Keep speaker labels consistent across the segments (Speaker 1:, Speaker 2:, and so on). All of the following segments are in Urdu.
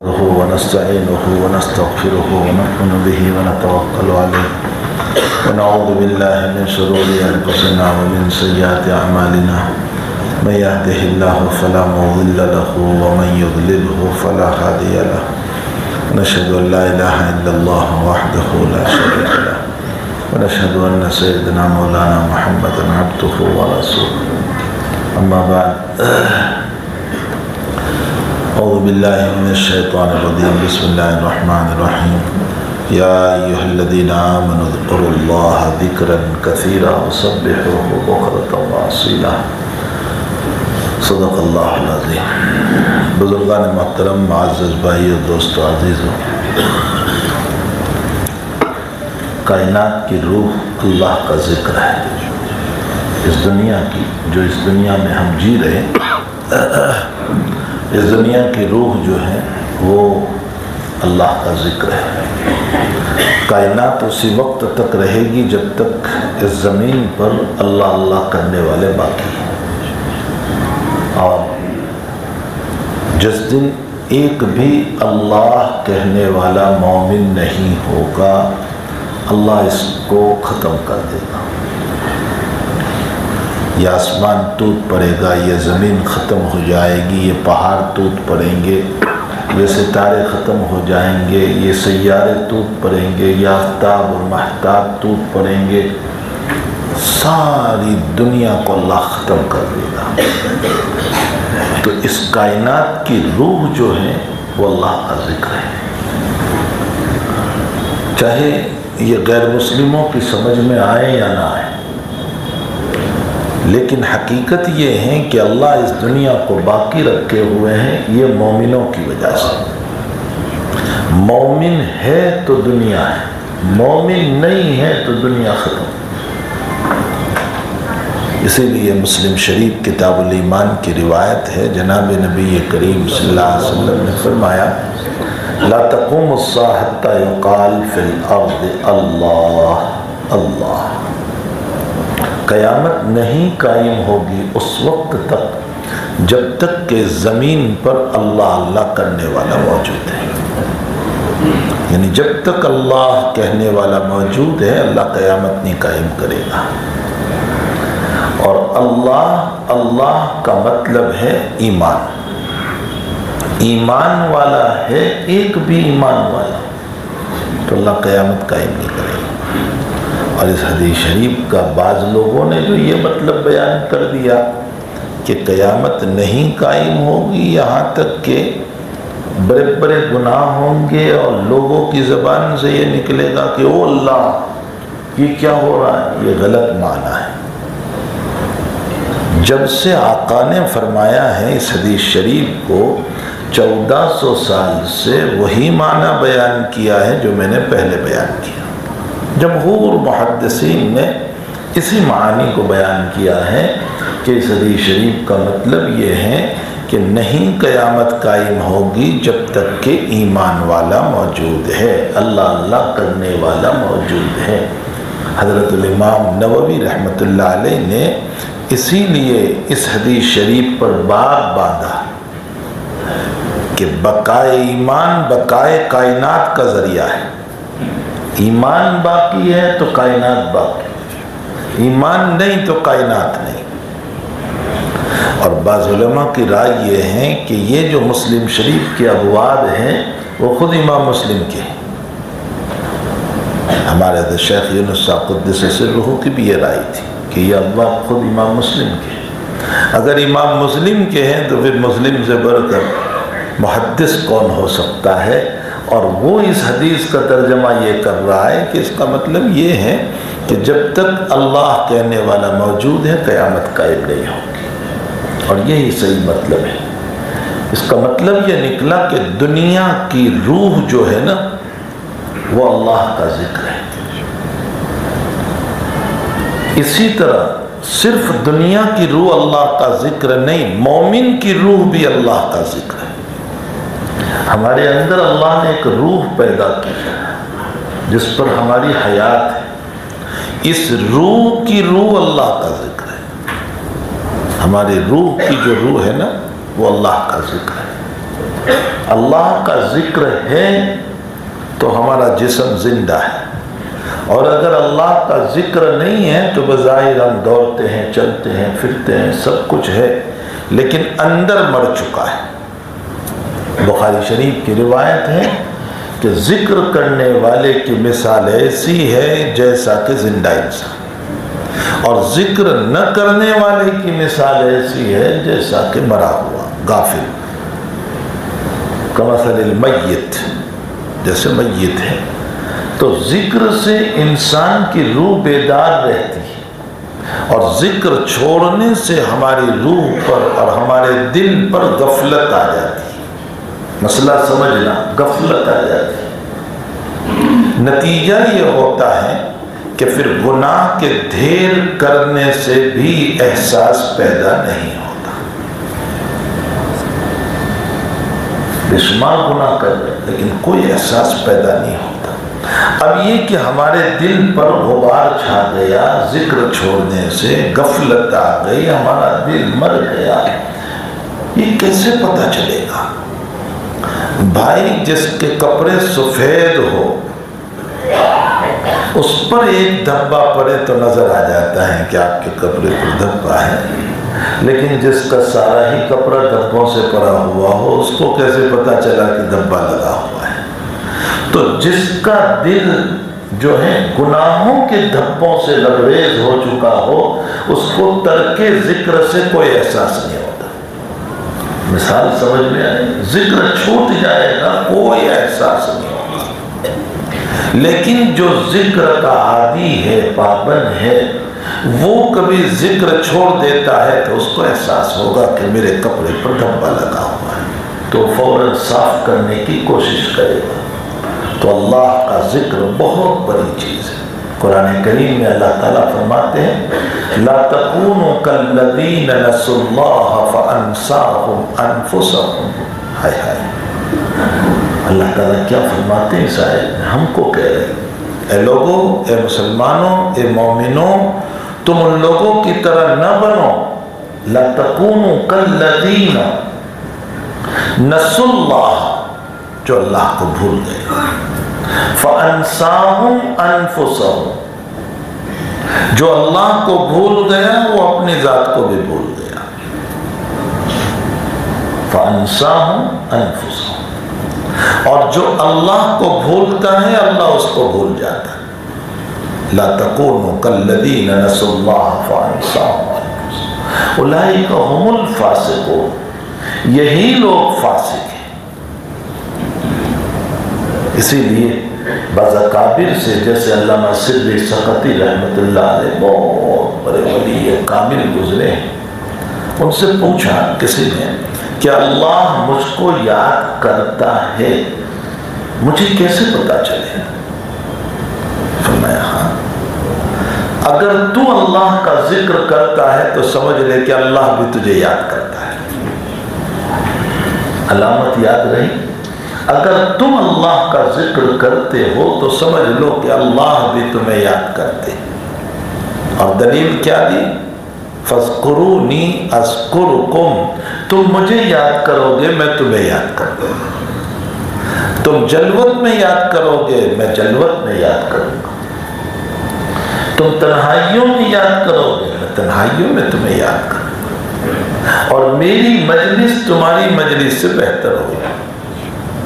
Speaker 1: ونستعينه ونستغفره ونؤمن به ونتوكل عليه ونعوذ بالله من شرور أنفسنا ومن سيئات أعمالنا من يهده الله فلا مضل له ومن يضلله فلا هادي له ونشهد أن لا إله إلا الله وحده لا شريك له ونشهد أن سيدنا مولانا محمدا عبده ورسوله أما بعد أعوذ بالله من الشيطان الرجيم بسم الله الرحمن الرحيم يا أيها الذين آمنوا اذكروا الله ذكرا كثيرا وسبحوه بكرة وأصيلا صدق اللہ العظیم۔ بزرگان محترم، معزز بھائی اور دوستو عزیزو، کائنات کی روح اللہ کا ذکر ہے۔ اس دنیا کی جو اس دنیا میں ہم جی رہے، اس دنیا کی روح جو ہے وہ اللہ کا ذکر ہے۔ کائنات اسی وقت تک رہے گی جب تک اس زمین پر اللہ اللہ کرنے والے باقی ہیں، اور جس دن ایک بھی اللہ کہنے والا مومن نہیں ہوگا، اللہ اس کو ختم کر دے گا۔ یہ آسمان ٹوٹ پڑے گا، یہ زمین ختم ہو جائے گی، یہ پہاڑ ٹوٹ پڑیں گے، یہ ستارے ختم ہو جائیں گے، یہ سیارے ٹوٹ پڑیں گے، یہ آفتاب اور مہتاب ٹوٹ پڑیں گے، ساری دنیا کو اللہ ختم کر دے گا۔ تو اس کائنات کی روح جو ہے وہ اللہ کا ذکر ہے۔ چاہے یہ غیر مسلموں کی سمجھ میں آئے یا نہ آئے، لیکن حقیقت یہ ہے کہ اللہ اس دنیا کو باقی رکھے ہوئے ہیں یہ مومنوں کی وجہ سے۔ مومن ہے تو دنیا ہے، مومن نہیں ہے تو دنیا ختم۔ اسی لیے مسلم شریف کتاب الایمان کی روایت ہے، جناب نبی کریم صلی اللہ علیہ وسلم نے فرمایا لا تقوم الساعة حتى يقال في الارض اللہ اللہ۔ قیامت نہیں قائم ہوگی اس وقت تک جب تک کہ زمین پر اللہ اللہ کرنے والا موجود ہے۔ یعنی جب تک اللہ کہنے والا موجود ہے، اللہ قیامت نہیں قائم کرے گا۔ اور اللہ اللہ کا مطلب ہے ایمان۔ ایمان والا ہے ایک بھی ایمان والا تو اللہ قیامت قائم نہیں کرے گا۔ اور اس حدیث شریف کا بعض لوگوں نے جو یہ مطلب بیان کر دیا کہ قیامت نہیں قائم ہوگی یہاں تک کہ بڑے بڑے گناہ ہوں گے اور لوگوں کی زبان سے یہ نکلے گا کہ او اللہ یہ کیا ہو رہا ہے، یہ غلط معنی ہے۔ جب سے آقا نے فرمایا ہے اس حدیث شریف کو 1400 سال سے وہی معنی بیان کیا ہے جو میں نے پہلے بیان کیا۔ جمہور محدثین نے اسی معنی کو بیان کیا ہے کہ اس حدیث شریف کا مطلب یہ ہے کہ نہیں قیامت قائم ہوگی جب تک کہ ایمان والا موجود ہے، اللہ اللہ کرنے والا موجود ہے۔ حضرت الامام نووی رحمۃ اللہ علیہ نے اسی لیے اس حدیث شریف پر باب باندھا کہ بقائے ایمان بقائے کائنات کا ذریعہ ہے۔ ایمان باقی ہے تو کائنات باقی، ایمان نہیں تو کائنات نہیں۔ اور بعض علماء کی رائے یہ ہے کہ یہ جو مسلم شریف کے ابواب ہیں وہ خود امام مسلم کے ہیں۔ ہمارے حضرت شیخ یونس صاحب قدس سرہ کی بھی یہ رائے تھی کہ یہ ابواب خود امام مسلم کے ہیں۔ اگر امام مسلم کے ہیں تو پھر مسلم سے بڑھ کر محدث کون ہو سکتا ہے؟ اور وہ اس حدیث کا ترجمہ یہ کر رہا ہے کہ اس کا مطلب یہ ہے کہ جب تک اللہ کہنے والا موجود ہے قیامت قائم نہیں ہوگی، اور یہی صحیح مطلب ہے۔ اس کا مطلب یہ نکلا کہ دنیا کی روح جو ہے نا وہ اللہ کا ذکر ہے۔ اسی طرح صرف دنیا کی روح اللہ کا ذکر نہیں، مومن کی روح بھی اللہ کا ذکر ہے۔ ہمارے اندر اللہ نے ایک روح پیدا کی ہے جس پر ہماری حیات ہے، اس روح کی روح اللہ کا ذکر ہے۔ ہماری روح کی جو روح ہے نا وہ اللہ کا ذکر ہے۔ اللہ کا ذکر ہے تو ہمارا جسم زندہ ہے، اور اگر اللہ کا ذکر نہیں ہے تو بظاہر ہم دوڑتے ہیں، چلتے ہیں، پھرتے ہیں، سب کچھ ہے لیکن اندر مر چکا ہے۔ بخاری شریف کی روایت ہے کہ ذکر کرنے والے کی مثال ایسی ہے جیسا کہ زندہ انسان، اور ذکر نہ کرنے والے کی مثال ایسی ہے جیسا کہ مرا ہوا غافل، کمثل المیت، جیسے میت ہے۔ تو ذکر سے انسان کی روح بیدار رہتی ہے، اور ذکر چھوڑنے سے ہماری روح پر اور ہمارے دل پر غفلت آ جاتی ہے۔ مسئلہ سمجھنا، غفلت آ جاتی ہے۔ نتیجہ یہ ہوتا ہے کہ پھر گناہ کے ڈھیر کرنے سے بھی احساس پیدا نہیں ہوتا۔ بے شمار گناہ کر رہے لیکن کوئی احساس پیدا نہیں ہوتا۔ اب یہ کہ ہمارے دل پر غبار چھا گیا ذکر چھوڑنے سے، غفلت آ گئی، ہمارا دل مر گیا، یہ کیسے پتہ چلے گا؟ بھائی جس کے کپڑے سفید ہو اس پر ایک دھبا پڑے تو نظر آ جاتا ہے کہ آپ کے کپڑے پر دھبا ہے، لیکن جس کا سارا ہی کپڑا دھبوں سے پڑا ہوا ہو اس کو کیسے پتا چلا کہ دھبا لگا ہوا ہے؟ تو جس کا دل جو ہے گناہوں کے دھبوں سے لبریز ہو چکا ہو اس کو ترک ذکر سے کوئی احساس نہیں ہوتا۔ مثال سمجھ میں آئے؟ ذکر چھوٹ جائے گا کوئی احساس نہیں ہوگا، لیکن جو ذکر کا عادی ہے، پابند ہے، وہ کبھی ذکر چھوڑ دیتا ہے تو اس کو احساس ہوگا کہ میرے کپڑے پر دھبا لگا ہوا ہے، تو فوراً صاف کرنے کی کوشش کرے گا۔ تو اللہ کا ذکر بہت بڑی چیز ہے۔ قرآن کریم میں اللہ تعالیٰ فرماتے ہیں لا تکونوا کالذین نسوا اللہ فانساهم انفسهم۔ ہائے ہائے، اللہ تعالیٰ کیا فرماتے ہیں اس آیت میں؟ ہم کو کہہ رہے ہیں اے لوگوں، اے مسلمانوں، اے مومنوں، تم ان لوگوں کی طرح نہ بنو، لا تکونوا کالذین نسوا اللہ، جو اللہ کو بھول گئے، فَأَنْسَاهُمْ أَنفُسَهُمْ، جو اللہ کو بھول گیا وہ اپنی ذات کو بھی بھول گیا۔ فَأَنْسَاهُمْ أَنفُسَهُمْ، اور جو اللہ کو بھولتا ہے اللہ اس کو بھول جاتا ہے۔ لَا تَكُونُوا كَالَّذِينَ نَسُوا اللَّهَ فَأَنْسَاهُمْ أَنفُسَهُمْ أُولَٰئِكَ هُمُ الْفَاسِقُونَ، یہی لوگ فاسق ہیں۔ اسی لیے بعض اکابر سے، جیسے علامہ سدری سقطی رحمۃ اللہ علیہ، بہت بڑے ولی کامل گزرے ہیں، ان سے پوچھا کسی نے کہ اللہ مجھ کو یاد کرتا ہے، مجھے کیسے پتا چلے؟ فرمایا ہاں، اگر تو اللہ کا ذکر کرتا ہے تو سمجھ لے کہ اللہ بھی تجھے یاد کرتا ہے۔ علامت یاد رہی؟ اگر تم اللہ کا ذکر کرتے ہو تو سمجھ لو کہ اللہ بھی تمہیں یاد کرتے۔ اور دلیل کیا دی؟ فَاذْكُرُونِي أَذْكُرُكُمْ، تم مجھے یاد کرو گے میں تمہیں یاد کروں گا، تم جلوت میں یاد کرو گے میں جلوت میں یاد کروں گا، تم تنہائیوں میں یاد کرو گے میں تنہائیوں میں تمہیں یاد کروں گا، اور میری مجلس تمہاری مجلس سے بہتر ہوگی۔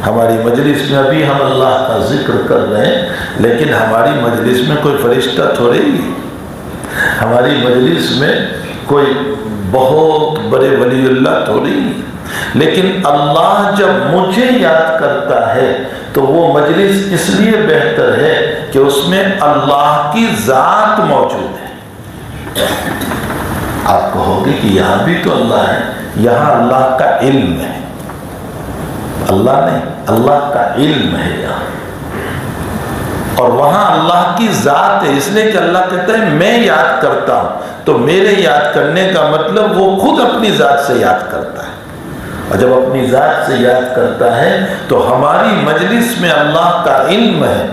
Speaker 1: ہماری مجلس میں ابھی ہم اللہ کا ذکر کر رہے ہیں، لیکن ہماری مجلس میں کوئی فرشتہ تھوڑے ہی، ہماری مجلس میں کوئی بہت بڑے ولی اللہ تھوڑے ہی، لیکن اللہ جب مجھے یاد کرتا ہے تو وہ مجلس اس لیے بہتر ہے کہ اس میں اللہ کی ذات موجود ہے۔ آپ کہو گے کہ یہاں بھی تو اللہ ہے، یہاں اللہ کا علم ہے، اللہ نہیں، اللہ کا علم ہے یہاں، اور وہاں اللہ کی ذات ہے، اس لیے کہ اللہ کہتا ہے میں یاد کرتا ہوں، تو میرے یاد کرنے کا مطلب وہ خود اپنی ذات سے یاد کرتا ہے، اور جب اپنی ذات سے یاد کرتا ہے تو ہماری مجلس میں اللہ کا علم ہے،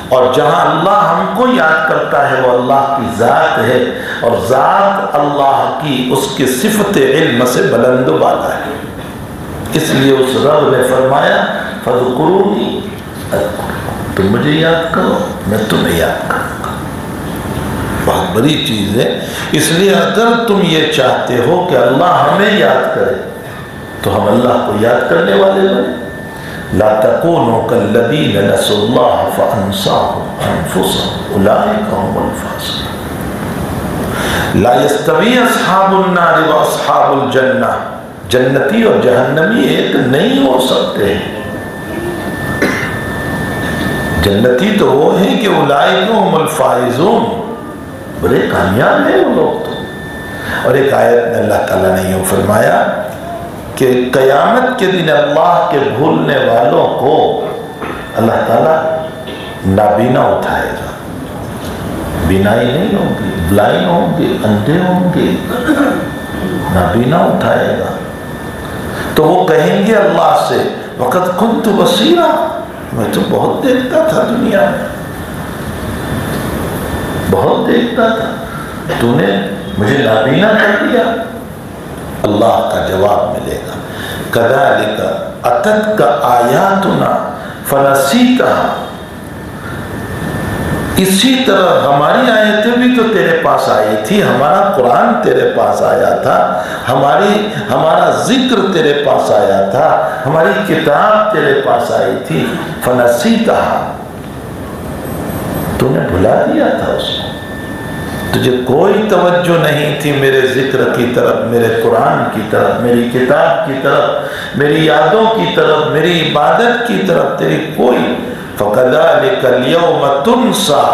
Speaker 1: اور جہاں اللہ ہم کو یاد کرتا ہے وہ اللہ کی ذات ہے، اور ذات اللہ کی اس کی صفت علم سے بلند و بالا ہے۔ اس لیے اس رب نے فرمایا فَاذْكُرُونِي أَذْكُرْكُمْ، تم مجھے یاد کرو میں تمہیں یاد کروں گا۔ بہت بڑی چیز ہے۔ اس لیے اگر تم یہ چاہتے ہو کہ اللہ ہمیں یاد کرے تو ہم اللہ کو یاد کرنے والے بنے۔ لا تکونوا کالذین نسوا اللہ فانساهم انفسهم اولئک هم الفاسقون۔ لا یستوی اصحاب النار واصحاب الجنہ، جنتی اور جہنمی ایک نہیں ہو سکتے ہیں۔ جنتی تو وہ ہیں کہ اولئک هم الفائزون، بڑے کامیاب ہیں وہ لوگ تو۔ اور ایک آیت میں اللہ تعالیٰ نے یوں فرمایا کہ قیامت کے دن اللہ کے بھولنے والوں کو اللہ تعالیٰ نابینا اٹھائے گا، بینائی نہیں ہوگی، بلائنڈ ہوں گے، اندھے ہوں گے، نابینا اٹھائے گا۔ تو وہ کہیں گے اللہ سے وقت کنت بصیرا، میں تو بہت دیکھتا تھا دنیا میں، بہت دیکھتا تھا، تو نے مجھے نابینا کر دیا۔ اللہ کا جواب ملے گا کذالک اتتک آیاتنا فنسیتها، اسی طرح ہماری آیتیں بھی تو تیرے پاس آئی تھی، ہمارا قرآن تیرے پاس آیا تھا، ہمارا ذکر تیرے پاس آیا تھا، ہماری کتاب تیرے پاس آئی تھی، فنسیتها، تو نے بھلا دیا تھا اس کو، تجھے کوئی توجہ نہیں تھی میرے ذکر کی طرف، میرے قرآن کی طرف، میری کتاب کی طرف، میری یادوں کی طرف، میری عبادت کی طرف تیری کوئی۔ فَكَذَلِكَ الْيَوْمَ تُنْسَى،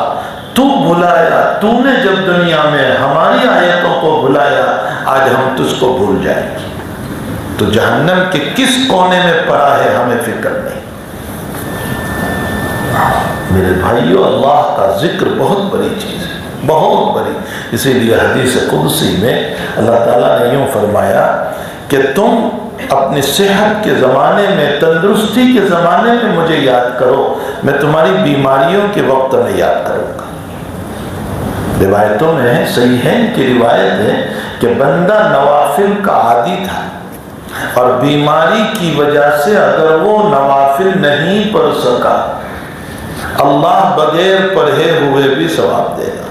Speaker 1: تو بھلایا، تو نے جب دنیا میں ہماری آیتوں کو بھلایا، آج ہم تجھ کو بھول جائیں گے۔ تو جہنم کے کس کونے میں پڑا ہے ہمیں فکر نہیں۔ میرے بھائیو، اللہ کا ذکر بہت بڑی چیز ہے، بہت بڑی۔ اسی لیے حدیث قدسی میں اللہ تعالیٰ نے یوں فرمایا کہ تم اپنی صحت کے زمانے میں، تندرستی کے زمانے میں مجھے یاد کرو، میں تمہاری بیماریوں کے وقت میں یاد کروں گا۔ روایتوں میں صحیحین کی روایت ہے کہ بندہ نوافل کا عادی تھا اور بیماری کی وجہ سے اگر وہ نوافل نہیں پڑھ سکا، اللہ بغیر پڑھے ہوئے بھی ثواب دے گا۔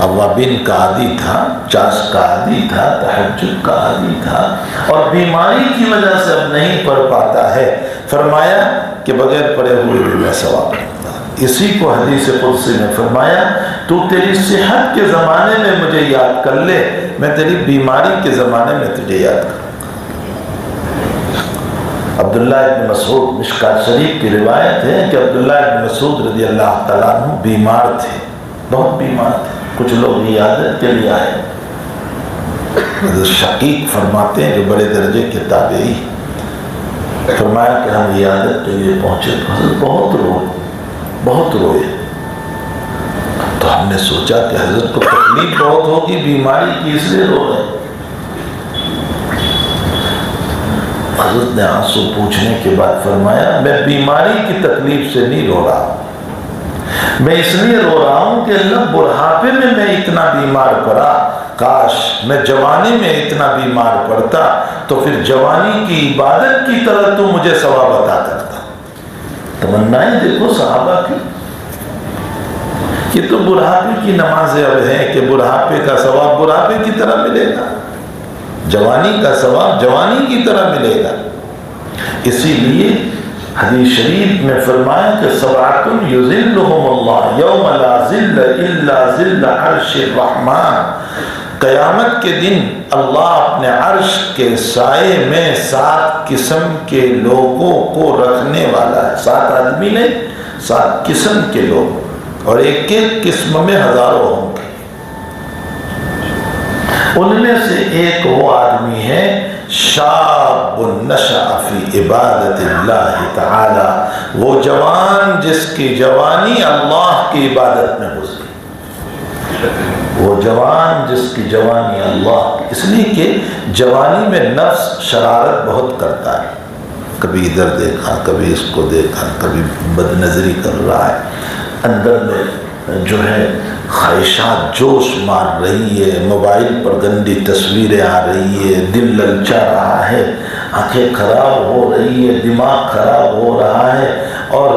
Speaker 1: اوابین کا عادی تھا، چاس کا عادی تھا، تہجد کا عادی تھا، اور بیماری کی وجہ سے اب نہیں پڑھ پاتا ہے، فرمایا کہ بغیر پڑھے ہوئے بھی میں ثواب دوں گا۔ اسی کو حدیث قدسی میں فرمایا تو تیری صحت کے زمانے میں مجھے یاد کر لے، میں تیری بیماری کے زمانے میں تجھے یاد کروں گا۔ عبداللہ ابن مسعود، مشکات شریف کی روایت ہے کہ عبداللہ ابن مسعود رضی اللہ تعالیٰ عنہ بیمار تھے، بہت بیمار تھے۔ کچھ لوگ عیادت کے لیے آئے، حضرت شقیق فرماتے ہیں جو بڑے درجے کے تابعی، فرمایا کہ ہم عیادت کے لیے پہنچے تو حضرت بہت روئے۔ تو ہم نے سوچا کہ حضرت کو تکلیف بہت ہوگی بیماری کی، اس لیے رو رہے۔ حضرت نے آنسو پوچھنے کے بعد فرمایا میں بیماری کی تکلیف سے نہیں رو رہا، میں اس لیے رو رہا ہوں کہ اللہ بڑھاپے میں اتنا بیمار پڑا، کاش میں جوانی میں اتنا بیمار پڑتا تو پھر جوانی کی عبادت کی طرح تو مجھے ثواب عطا کرتا۔ تمنائیں دیکھو صحابہ کی، کہ تو بڑھاپے کی نمازیں اب ہیں کہ بڑھاپے کا ثواب بڑھاپے کی طرح ملے گا، جوانی کا ثواب جوانی کی طرح ملے گا۔ اسی لیے حدیث شریف میں فرمایا کہ سبعۃ یظلھم اللہ یوم لا ظل الا ظل عرش الرحمن، قیامت کے دن اللہ اپنے عرش کے سائے میں 7 قسم کے لوگوں کو رکھنے والا ہے۔ 7 آدمی نہیں، 7 قسم کے لوگ، اور ایک ایک قسم میں ہزاروں ہوں گے۔ ان میں سے ایک وہ آدمی ہے شاب نشأ فی عبادت اللہ تعالی، وہ جوان جس کی جوانی اللہ کی عبادت میں گزری، وہ جوان جس کی جوانی اللہ، اس لیے کہ جوانی میں نفس شرارت بہت کرتا ہے، کبھی ادھر دیکھا، کبھی اس کو دیکھا، کبھی بد نظری کر رہا ہے، اندر میں جو ہے خواہشات جوش مار رہی ہے، موبائل پر گندی تصویریں آ رہی ہے، دل للچا رہا ہے، آنکھیں خراب ہو رہی ہے، دماغ خراب ہو رہا ہے، اور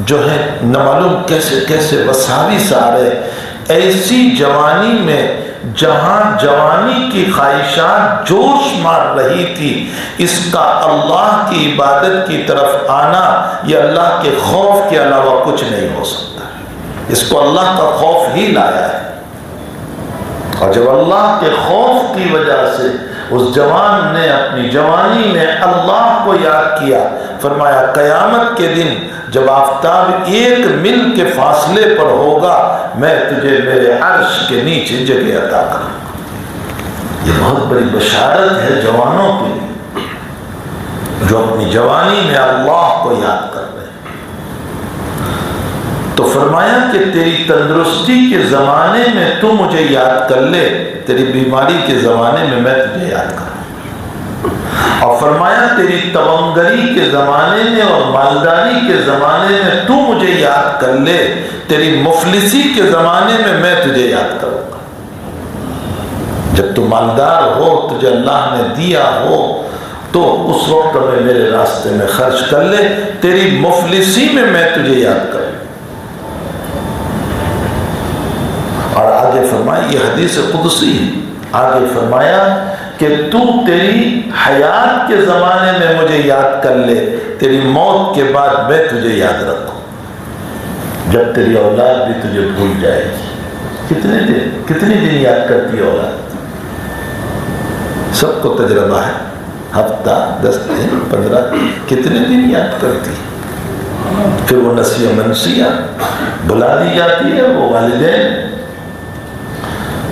Speaker 1: جو ہے نہ معلوم کیسے کیسے وساوس آ رہے. ایسی جوانی میں جہاں جوانی کی خواہشات جوش مار رہی تھی، اس کا اللہ کی عبادت کی طرف آنا یہ اللہ کے خوف کے علاوہ کچھ نہیں ہو سکتا. اس کو اللہ کا خوف ہی لایا ہے. اور جب اللہ کے خوف کی وجہ سے اس جوان نے اپنی جوانی میں اللہ کو یاد کیا، فرمایا قیامت کے دن جب آفتاب 1 میل کے فاصلے پر ہوگا میں تجھے میرے عرش کے نیچے جگہ عطا کروں گا. یہ بہت بڑی بشارت ہے جوانوں کے لیے جو اپنی جوانی میں اللہ کو یاد کر رہے ہیں. تو فرمایا کہ تیری تندرستی کے زمانے میں تو مجھے یاد کر لے، تیری بیماری کے زمانے میں تجھے یاد کروں. اور فرمایا تیری تونگری کے زمانے میں اور مالداری کے زمانے میں تو مجھے یاد کر لے، تیری مفلسی کے زمانے میں تجھے یاد کروں گا. جب تو مالدار ہو، تجھے اللہ نے دیا ہو، تو اس وقت میں میرے راستے میں خرچ کر لے، تیری مفلسی میں تجھے یاد کروں. اور آگے فرمایا، یہ حدیث قدسی ہے، آگے فرمایا کہ تو تیری حیات کے زمانے میں مجھے یاد کر لے، تیری موت کے بعد میں تجھے یاد رکھوں. جب تیری اولاد بھی تجھے بھول جائے گی. کتنے دن یاد کرتی ہے اولاد؟ سب کو تجربہ ہے، ہفتہ، 10 دن، 15 دن، کتنے دن یاد کرتی ہے. پھر وہ نسیہ منسیہ بلا دی جاتی ہے وہ والدین.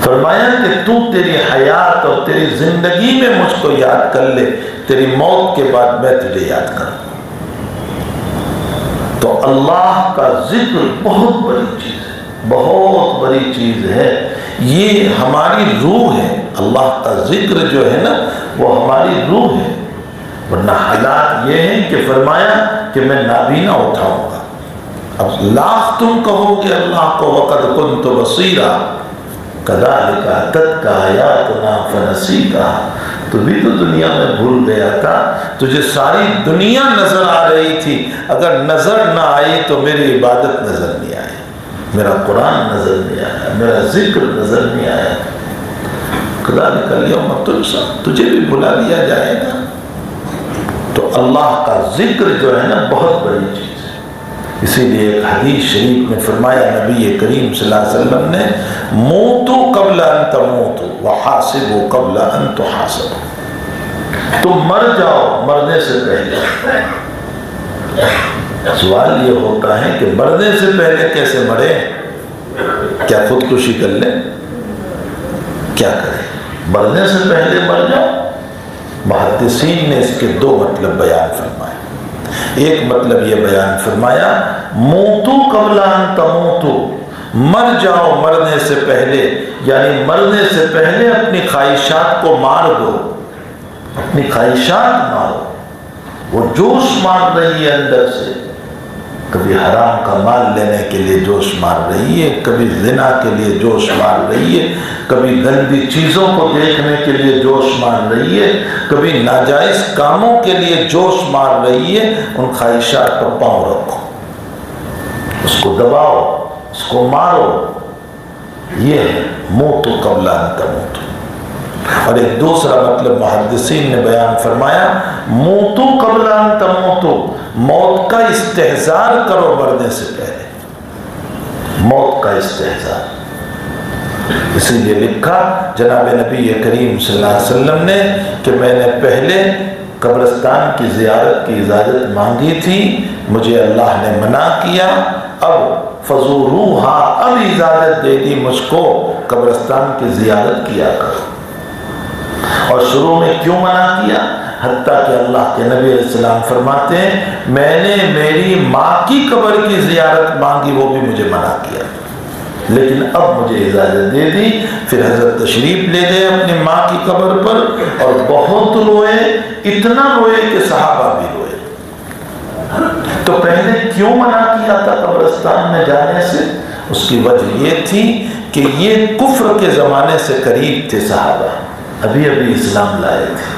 Speaker 1: فرمایا کہ تو تیری حیات اور تیری زندگی میں مجھ کو یاد کر لے، تیری موت کے بعد میں تجھے یاد کروں. تو اللہ کا ذکر بہت بڑی چیز ہے، بہت بڑی چیز ہے. یہ ہماری روح ہے. اللہ کا ذکر جو ہے نا وہ ہماری روح ہے. ورنہ حالات یہ ہیں کہ فرمایا کہ میں نابینا اٹھاؤں گا. اب لاکھ تم کہو گے اللہ کو وقد کنت بصیرا کذالک اتتک آیاتنا فنسیتها، تو بھی تو دنیا میں بھول گیا تھا، تجھے ساری دنیا نظر آ رہی تھی، اگر نظر نہ آئی تو میری عبادت نظر نہیں آئی، میرا قرآن نظر نہیں آیا، میرا ذکر نظر نہیں آیا. کذالک الیوم تنسیٰ، تجھے بھی بھلا دیا جائے گا. تو اللہ کا ذکر جو ہے نا بہت بڑی چیز ہے. اسی لیے ایک حدیث شریف میں فرمایا نبی کریم صلی اللہ علیہ وسلم نے، موتو قبل ان تموتو وحاسبو قبل ان تحاسبو. تم مر جاؤ مرنے سے پہلے. سوال یہ ہوتا ہے کہ مرنے سے پہلے کیسے مرے؟ کیا خودکشی کر لیں؟ کیا کریں؟ مرنے سے پہلے مر جاؤ. محدثین نے اس کے 2 مطلب بیان فرمائے. ایک مطلب یہ بیان فرمایا، موتو قبل ان تموتو، مر جاؤ مرنے سے پہلے، یعنی مرنے سے پہلے اپنی خواہشات کو مار دو. اپنی خواہشات مارو. وہ جوش مار رہی ہے اندر سے، کبھی حرام کا مال لینے کے لیے جوش مار رہی ہے، کبھی زنا کے لیے جوش مار رہی ہے، کبھی گندی چیزوں کو دیکھنے کے لیے جوش مار رہی ہے، کبھی ناجائز کاموں کے لیے جوش مار رہی ہے. ان خواہشات پر پاؤں رکھو، اس کو دباؤ، اس کو مارو. یہ ہے موتو قبل ان تموتو. اور ایک دوسرا مطلب محدثین نے بیان فرمایا، موتو قبل ان تموتو، موت کا استحضار کرو مرنے سے پہلے. موت کا استحضار. اسی لیے لکھا جناب نبی کریم صلی اللہ علیہ وسلم نے کہ میں نے پہلے قبرستان کی زیارت کی اجازت مانگی تھی، مجھے اللہ نے منع کیا، اب فزوروہا، اب اجازت دے دی مجھ کو قبرستان کی زیارت کیا کرو. اور شروع میں کیوں منع کیا؟ حتیٰ کہ اللہ کے نبی علیہ السلام فرماتے ہیں میں نے میری ماں کی قبر کی زیارت مانگی، وہ بھی مجھے منع کیا، لیکن اب مجھے اجازت دے دی. پھر حضرت تشریف لے گئے اپنی ماں کی قبر پر اور بہت روئے، اتنا روئے کہ صحابہ بھی روئے. تو پہلے کیوں منع کیا تھا قبرستان میں جانے سے؟ اس کی وجہ یہ تھی کہ یہ کفر کے زمانے سے قریب تھے صحابہ، ابھی ابھی اسلام لائے تھے،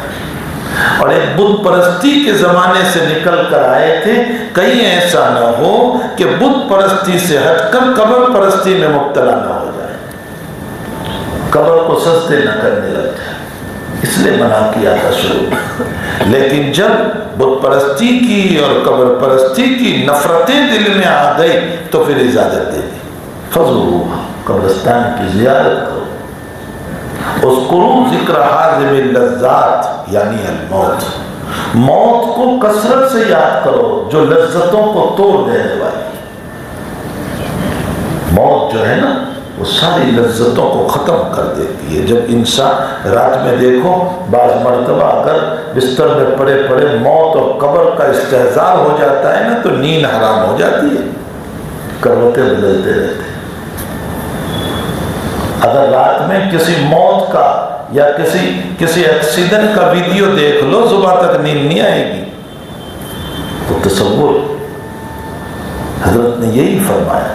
Speaker 1: اور ایک بت پرستی کے زمانے سے نکل کر آئے تھے۔ کہیں ایسا نہ ہو کہ بت پرستی سے ہٹ کر قبر پرستی میں مبتلا نہ ہو جائے، قبر کو سجدے نہ کرنے لگ جائے، اس لیے منع کیا تھا شروع۔ لیکن جب بت پرستی کی اور قبر پرستی کی نفرتیں دل میں آ گئی تو پھر اجازت دے دی، فضلوها، قبرستان کی زیارت کرو، اذکروا ذکر حازم اللذات یعنی الموت، موت کو کثرت سے یاد کرو جو لذتوں کو توڑ دینے والی۔ موت جو ہے نا وہ ساری لذتوں کو ختم کر دیتی ہے۔ جب انسان رات میں دیکھو بعض مرتبہ اگر بستر میں پڑے پڑے موت اور قبر کا استحضار ہو جاتا ہے نا تو نیند حرام ہو جاتی ہے، کروٹیں بدلتے رہتے ہیں۔ اگر رات میں کسی موت کا یا کسی ایکسیڈنٹ کا ویڈیو دیکھ لو صبح تک نیند نہیں آئے گی۔ تو تصور، حضرت نے یہی فرمایا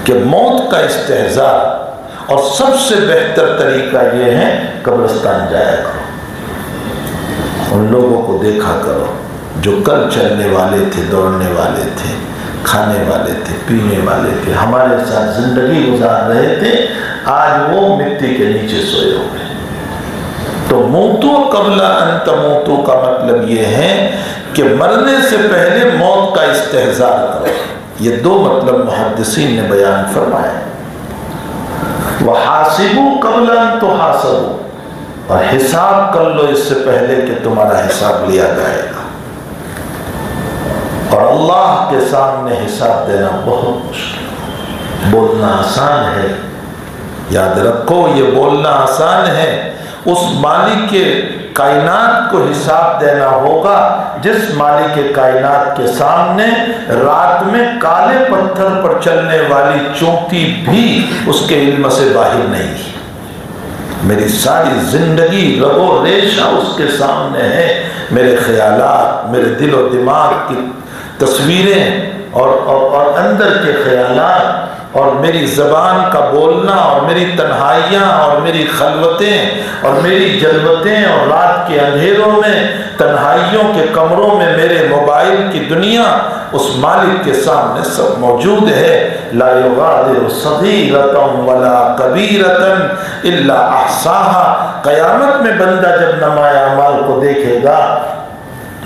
Speaker 1: کہ موت کا استحضار اور سب سے بہتر طریقہ یہ ہے قبرستان جایا کرو، ان لوگوں کو دیکھا کرو جو کل چلنے والے تھے، دوڑنے والے تھے، کھانے والے تھے، پینے والے تھے، ہمارے ساتھ زندگی گزار رہے تھے، آج وہ مٹی کے نیچے سوئے ہوئے۔ تو موتو قبل ان تموتو کا مطلب یہ ہے کہ مرنے سے پہلے موت کا استحضار کرو۔ یہ دو مطلب محدثین نے بیان فرمائے، وَحَاسِبُوا قَبْلَ أَن تُحَاسَبُوا، اور حساب کر لو اس سے پہلے کہ تمہارا حساب لیا جائے گا۔ اور اللہ کے سامنے حساب دینا بہت مشکل، بولنا آسان ہے، یاد رکھو یہ بولنا آسان ہے، اس مالک کے کائنات کو حساب دینا ہوگا جس مالک کے کائنات کے سامنے رات میں کالے پتھر پر چلنے والی چونٹی بھی اس کے علم سے باہر نہیں۔ میری ساری زندگی رگ و ریشہ اس کے سامنے ہے، میرے خیالات، میرے دل و دماغ کی تصویریں اور اندر کے خیالات، اور میری زبان کا بولنا، اور میری تنہائیاں، اور میری خلوتیں، اور میری جلوتیں، اور رات کے اندھیروں میں تنہائیوں کے کمروں میں میرے موبائل کی دنیا اس مالک کے سامنے سب موجود ہے۔ لا یغادر صغیرۃ ولا کبیرۃ الا احصاها۔ قیامت میں بندہ جب نمایاں اعمال کو دیکھے گا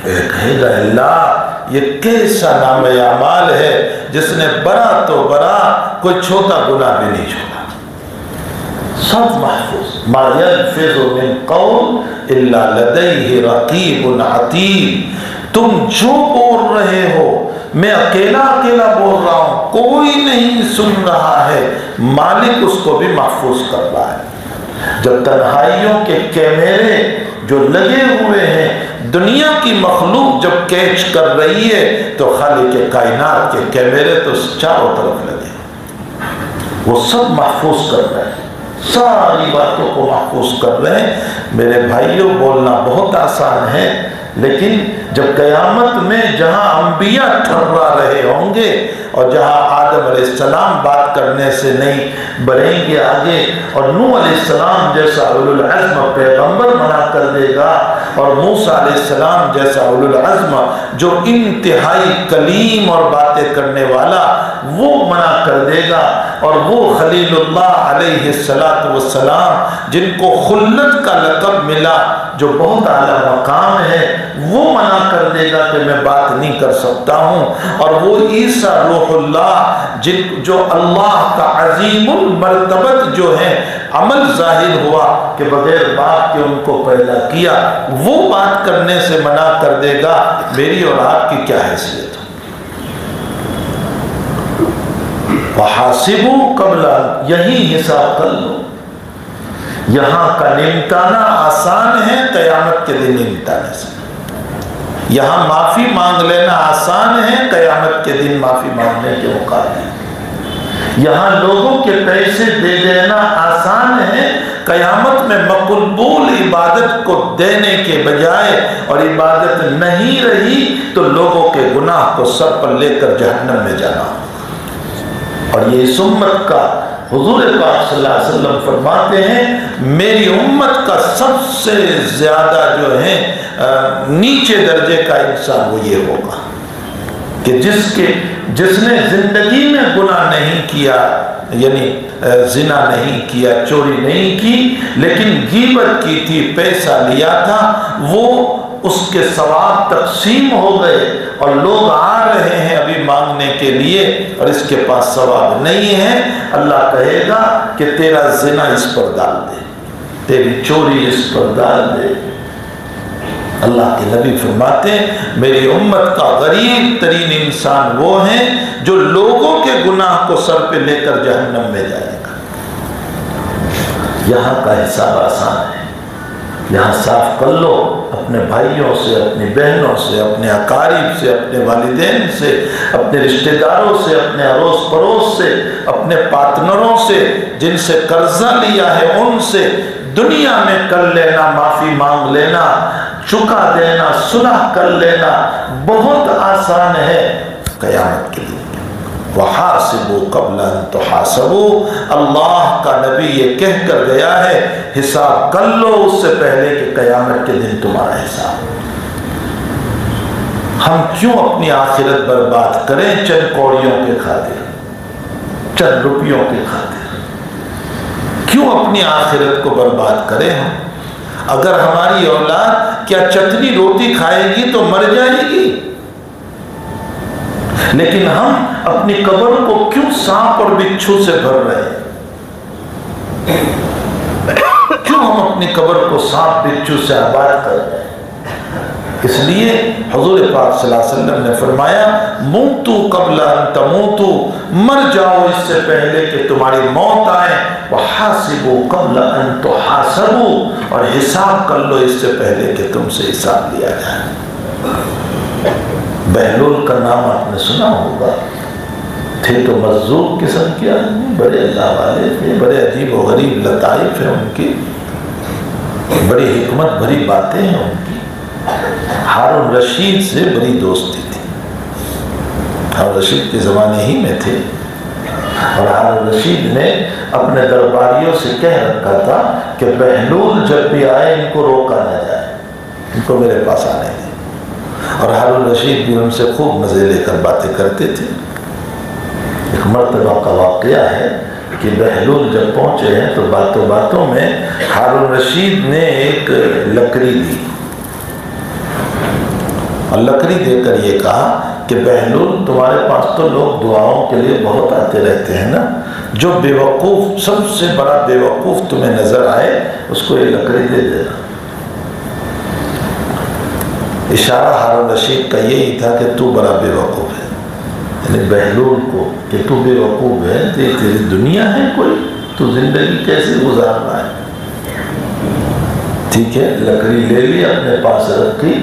Speaker 1: کہے گا اللہ یہ کیسا نام اعمال ہے جس نے بڑا تو بڑا کوئی چھوٹا گناہ بھی نہیں چھوڑا، سب محفوظ۔ ما یلفظ من قول الا لدیہ رقیب عتید۔ تم جو بول رہے ہو میں اکیلا بول رہا ہوں، کوئی نہیں سن رہا ہے، مالک اس کو بھی محفوظ کر رہا ہے۔ جب تنہائیوں کے کیمرے جو لگے ہوئے ہیں دنیا کی مخلوق جب کیچ کر رہی ہے تو خالق کائنات کے کیمرے تو چاروں طرف لگے، وہ سب محفوظ کر رہے ہیں، ساری باتوں کو محفوظ کر رہے ہیں۔ میرے بھائیوں بولنا بہت آسان ہے، لیکن جب قیامت میں جہاں انبیاء ٹھرا رہے ہوں گے اور جہاں آدم علیہ السلام بات کرنے سے نہیں بڑھیں گے آگے، اور نوح علیہ السلام جیسا اولو العزم پیغمبر منع کر دے گا، اور موسیٰ علیہ السلام جیسا اولو العزم جو انتہائی کلیم اور باتیں کرنے والا وہ منع کر دے گا، اور وہ خلیل اللہ علیہ السلام جن کو خلت کا لقب ملا جو بہت اعلیٰ مقام ہے وہ منع کر دے گا کہ میں بات نہیں کر سکتا ہوں، اور وہ عیسیٰ روح اللہ جو اللہ کا عظیم المرتبت جو ہے عمل ظاہر ہوا کہ بغیر باپ کے ان کو پیدا کیا، وہ بات کرنے سے منع کر دے گا، میری اور آپ کی کیا حیثیت؟ وَحَاسِبُوا قَبْلَ، یہی حساب کر لو۔ یہاں کا نمٹانا آسان ہے، قیامت کے دن نمٹانے سے۔ یہاں معافی مانگ لینا آسان ہے، قیامت کے دن معافی مانگنے کے مقابلے۔ یہاں لوگوں کے پیسے دے دینا آسان ہے، قیامت میں مقبول عبادت کو دینے کے بجائے اور عبادت نہیں رہی تو لوگوں کے گناہ کو سر پر لے کر جہنم میں جانا۔ اور یہ اس امت کا حضور پاک صلی اللہ علیہ وسلم فرماتے ہیں میری امت کا سب سے زیادہ جو ہے نیچے درجے کا انسان وہ یہ ہوگا کہ جس نے زندگی میں گناہ نہیں کیا، یعنی زنا نہیں کیا، چوری نہیں کی، لیکن غیبت کی تھی، پیسہ لیا تھا، وہ اس کے ثواب تقسیم ہو گئے اور لوگ آ رہے ہیں ابھی مانگنے کے لیے اور اس کے پاس ثواب نہیں ہے، اللہ کہے گا کہ تیرا زنا اس پر ڈال دے، تیری چوری اس پر ڈال دے۔ اللہ کے نبی فرماتے ہیں میری امت کا غریب ترین انسان وہ ہیں جو لوگوں کے گناہ کو سر پہ لے کر جہنم میں جائے گا۔ یہاں کا حساب آسان ہے، یہاں صاف کر لو اپنے بھائیوں سے، اپنی بہنوں سے، اپنے اقارب سے، اپنے والدین سے، اپنے رشتہ داروں سے، اپنے اڑوس پڑوس سے، اپنے پارٹنروں سے، جن سے قرضہ لیا ہے ان سے دنیا میں کر لینا، معافی مانگ لینا، چکا دینا، صلح کر لینا بہت آسان ہے۔ قیامت کے لیے وَحَاسِبُوا قَبْلَ أَن تُحَاسَبُوا، اللہ کا نبی یہ کہہ کر گیا ہے حساب کر لو اس سے پہلے کہ قیامت کے دن تمہارا حساب۔ ہم کیوں اپنی آخرت برباد کریں چند کوڑیوں کے خاطر، چند روپیوں کے خاطر؟ کیوں اپنی آخرت کو برباد کریں ہم؟ اگر ہماری اولاد کیا چٹنی روٹی کھائے گی تو مر جائے گی، لیکن ہم اپنی قبر کو کیوں سانپ اور بچھو سے بھر رہے ہیں؟ کیوں ہم اپنی قبر کو سانپ بچھو سے آباد کر رہے ہیں؟ اس لیے حضور پاک صلی اللہ علیہ وسلم نے فرمایا موتو قبل ان تموتو، مر جاؤ اس سے پہلے کہ تمہاری موت آئے، وحاسبوا قبل ان تحاسبوا، اور حساب کر لو اس سے پہلے کہ تم سے حساب لیا جائے۔ بہلول کا نام آپ نے سنا ہوگا، تھے تو مذوق قسم کے آدمی، بڑے اللہ والے تھے، بڑے عجیب و غریب لطائف ہیں ان کی، بڑی حکمت بھری باتیں ہیں ان کی۔ ہارون رشید سے بڑی دوستی تھی، ہارون رشید کے زمانے ہی میں تھے، اور ہارون رشید نے اپنے درباریوں سے کہہ رکھا تھا کہ بہلول جب بھی آئے ان کو روکا نہ جائے، ان کو میرے پاس آنے دیں۔ اور ہارون رشید بھی ان سے خوب مزے لے کر باتیں کرتے تھے۔ ایک مرتبہ کا واقعہ ہے کہ بہلول جب پہنچے ہیں تو باتوں باتوں میں ہارون رشید نے ایک لکڑی دی، اور لکڑی دے کر یہ کہا کہ بہلول تمہارے پاس تو لوگ دعاؤں کے لیے بہت آتے رہتے ہیں نا، جو بے وقوف، سب سے بڑا بے وقوف تمہیں نظر آئے اس کو یہ لکڑی دے دینا۔ اشارہ ہارون رشید کا یہی تھا کہ تو بڑا بے وقوف ہے، یعنی بہلول کو کہ تو بے وقوف ہے، تیری دنیا ہے کوئی، تو زندگی کیسے گزار رہا ہے؟ ٹھیک ہے، لکڑی لے لی اپنے پاس رکھی۔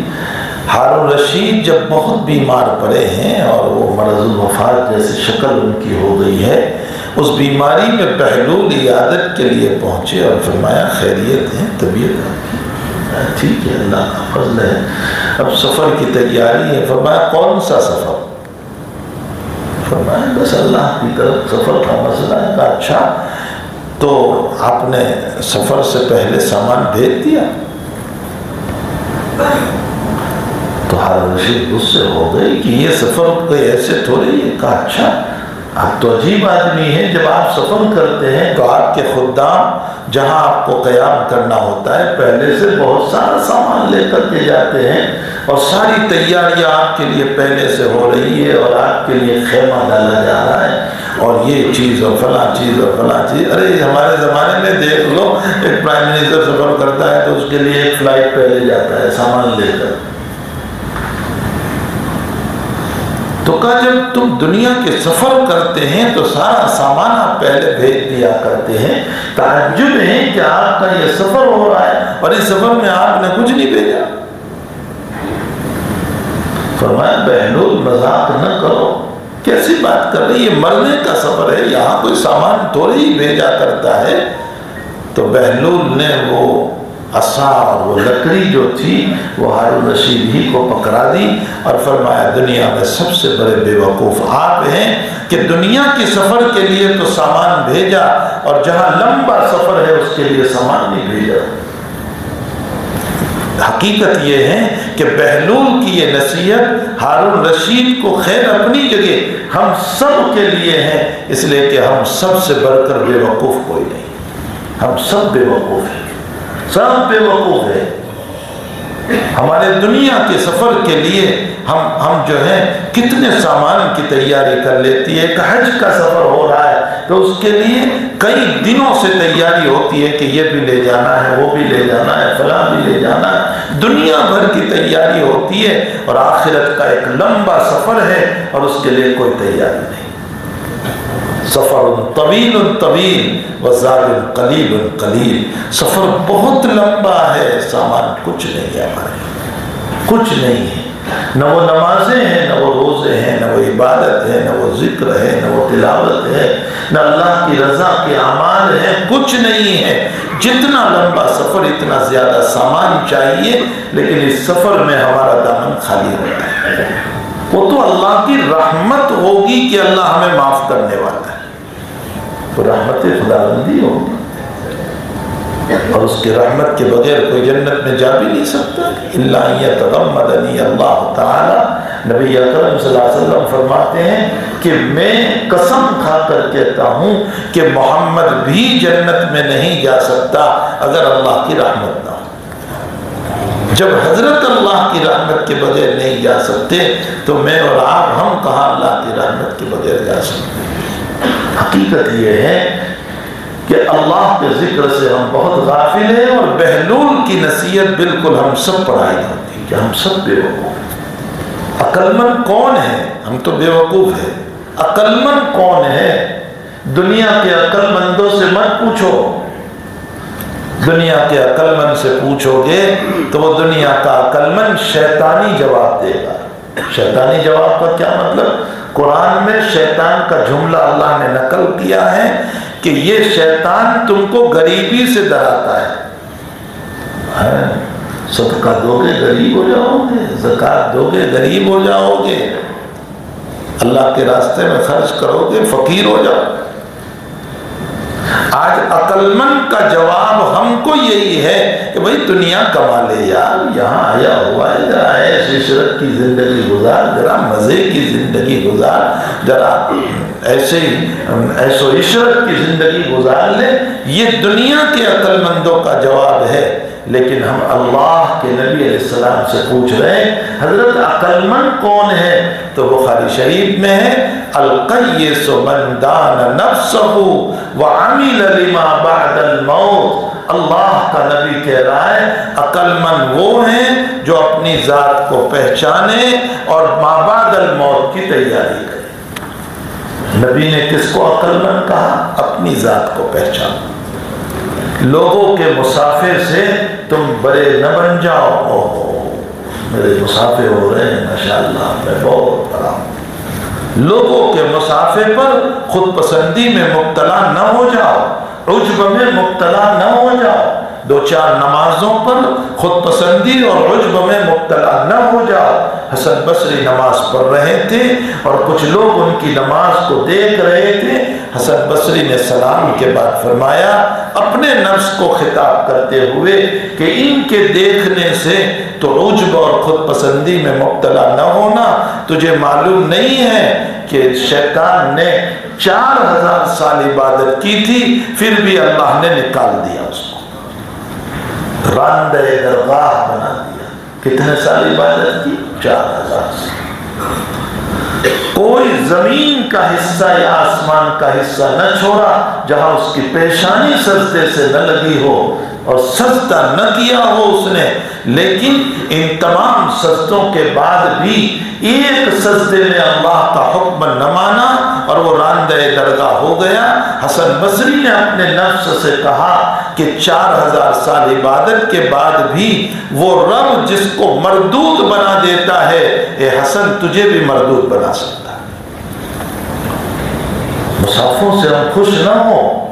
Speaker 1: ہارون رشید جب بہت بیمار پڑے ہیں اور وہ مرض الوفات جیسی شکل ان کی ہو گئی ہے، اس بیماری میں بہلول عیادت کے لیے پہنچے اور فرمایا خیریت ہے، طبیعت ہے؟ ٹھیک ہے، اللہ کا فضل ہے، اب سفر کی تیاری ہے۔ فرمایا کون سا سفر؟ فرمایا بس اللہ کی طرف سفر کا مسئلہ ہے۔ کہا اچھا، تو آپ نے سفر سے پہلے سامان بھیج دیا؟ تو ہارون رشید غصے ہو گئے کہ یہ سفر کوئی ایسے تھوڑی ہے۔ کہا اچھا، آپ تو عجیب آدمی ہیں، جب آپ سفر کرتے ہیں تو آپ کے خدام جہاں آپ کو قیام کرنا ہوتا ہے پہلے سے بہت سارا سامان لے کر کے جاتے ہیں، اور ساری تیاریاں آپ کے لیے پہلے سے ہو رہی ہے، اور آپ کے لیے خیمہ ڈالا جا رہا ہے، اور یہ چیز اور فلاں چیز اور فلاں چیز۔ ارے ہمارے زمانے میں دیکھ لو، ایک پرائم منسٹر سفر کرتا ہے تو اس کے لیے ایک فلائٹ پہلے جاتا ہے سامان لے کر۔ تو کہا جب تم دنیا کے سفر کرتے ہیں تو سارا سامان آپ پہلے بھیج دیا کرتے ہیں، تعجب ہے کہ آپ کا یہ سفر ہو رہا ہے اور اس سفر میں آپ نے کچھ نہیں بھیجا۔ فرمایا بہلول مذاق نہ کرو، کیسی بات کر رہی ہے، مرنے کا سفر ہے، یہاں کوئی سامان تھوڑی ہی بھیجا کرتا ہے۔ تو بہلول نے وہ عصا اور وہ لکڑی جو تھی وہ ہارون رشید ہی کو پکڑا دی اور فرمایا دنیا میں سب سے بڑے بے وقوف آپ ہیں کہ دنیا کی سفر کے لیے تو سامان بھیجا اور جہاں لمبا سفر ہے اس کے لیے سامان نہیں بھیجا۔ حقیقت یہ ہے کہ بہلول کی یہ نصیحت ہارون رشید کو خیر اپنی جگہ ہم سب کے لیے ہے، اس لیے کہ ہم سب سے بڑھ کر بے وقوف کوئی نہیں، ہم سب بے وقوف ہیں، سب بے وقوف ہے۔ ہمارے دنیا کے سفر کے لیے ہم جو ہے کتنے سامان کی تیاری کر لیتی ہے۔ ایک حج کا سفر ہو رہا ہے تو اس کے لیے کئی دنوں سے تیاری ہوتی ہے کہ یہ بھی لے جانا ہے، وہ بھی لے جانا ہے، فلاں بھی لے جانا ہے، دنیا بھر کی تیاری ہوتی ہے اور آخرت کا ایک لمبا سفر ہے اور اس کے لیے کوئی تیاری نہیں۔ سفر طویل طویل وزاد قلیل قلیل، سفر بہت لمبا ہے، سامان کچھ نہیں ہے ہمارے، کچھ نہیں ہے، نہ وہ نمازیں ہیں، نہ وہ روزے ہیں، نہ وہ عبادت ہے، نہ وہ ذکر ہے، نہ وہ تلاوت ہے، نہ اللہ کی رضا کے اعمال ہیں، کچھ نہیں ہے۔ جتنا لمبا سفر اتنا زیادہ سامان چاہیے، لیکن اس سفر میں ہمارا دامن خالی ہوتا ہے۔ وہ تو اللہ کی رحمت ہوگی کہ اللہ ہمیں معاف کرنے والا ہے، تو رحمت خداوندی ہوگی، اور اس کی رحمت کے بغیر کوئی جنت میں جا بھی نہیں سکتا۔ الا ان یتغمدنی اللہ تعالی، نبی اکرم صلی اللہ علیہ وسلم فرماتے ہیں کہ میں قسم کھا کر کہتا ہوں کہ محمد بھی جنت میں نہیں جا سکتا اگر اللہ کی رحمت نہ ہو۔ جب حضرت اللہ کی رحمت کے بغیر نہیں جا سکتے تو میں اور آپ ہم کہاں اللہ کی رحمت کے بغیر جا سکتے ہیں۔ حقیقت یہ ہے کہ اللہ کے ذکر سے ہم بہت غافل ہیں، اور بہلول کی نصیحت بالکل ہم سب پر عائد ہوتی ہے کہ ہم سب بے وقوف ہیں۔ عقل مند کون ہے؟ ہم تو بے وقوف ہیں۔ عقل مند کون ہے؟ دنیا کے عقل مندوں سے مت پوچھو، دنیا کے عقل مند سے پوچھو گے تو وہ دنیا کا عقل مند شیطانی جواب دے گا۔ شیطانی جواب کا کیا مطلب؟ قرآن میں شیطان کا جملہ اللہ نے نقل کیا ہے کہ یہ شیطان تم کو غریبی سے ڈراتا ہے، صدقہ دو گے غریب ہو جاؤ گے، زکوٰۃ دو گے غریب ہو جاؤ گے، اللہ کے راستے میں خرچ کرو گے فقیر ہو جاؤ گے۔ آج عقل مند کا جواب ہم کو یہی ہے کہ بھئی دنیا کما لے یار، یہاں آیا ہوا ہے، ذرا عیش عشرت کی زندگی گزار، ذرا مزے کی زندگی گزار، ذرا ایسے ہی عیش و عشرت کی زندگی گزار لے۔ یہ دنیا کے عقل مندوں کا جواب ہے، لیکن ہم اللہ کے نبی علیہ السلام سے پوچھ رہے ہیں حضرت عقل مند کون ہے؟ تو بخاری شریف میں ہے القیس من دان نفسہ وعمل لما بعد الموت۔ اللہ کا نبی کہہ رہا ہے عقل مند وہ ہیں جو اپنی ذات کو پہچانے اور ما بعد الموت کی تیاری کرے۔ نبی نے کس کو عقل مند کہا؟ اپنی ذات کو پہچانو۔ لوگوں کے مسافر سے تم بڑے نہ بن جاؤ، اوہ میرے مسافر ہو رہے ہیں ماشاءاللہ میں بہت بڑا ہوں۔ لوگوں کے مسافر پر خود پسندی میں مبتلا نہ ہو جاؤ، عجب میں مبتلا نہ ہو جاؤ، دو چار نمازوں پر خود پسندی اور عجب میں مبتلا نہ ہو جاؤ۔ حسن بصری نماز پڑھ رہے تھے اور کچھ لوگ ان کی نماز کو دیکھ رہے تھے۔ حسن بصری نے سلام کے بعد فرمایا اپنے نفس کو خطاب کرتے ہوئے کہ ان کے دیکھنے سے تو عجب اور خود پسندی میں مبتلا نہ ہونا، تجھے معلوم نہیں ہے کہ شیطان نے 4000 سال عبادت کی تھی پھر بھی اللہ نے نکال دیا اس کو، راندہ درگاہ بنا دیا۔ کتنے سال عبادت کی؟ 4000 سال۔ کوئی زمین کا حصہ یا آسمان کا حصہ نہ چھوڑا جہاں اس کی پیشانی سجدے سے نہ لگی ہو اور سجدہ نہ کیا ہو اس نے، لیکن ان تمام سجدوں کے بعد بھی ایک سجدے میں اللہ کا حکم نہ مانا اور وہ راندہ درگاہ ہو گیا۔ حسن بصری نے اپنے نفس سے کہا کہ 4000 سال عبادت کے بعد بھی وہ رب جس کو مردود بنا دیتا ہے، اے حسن تجھے بھی مردود بنا سکتا ہے۔ مسافروں سے ہم خوش نہ ہوں،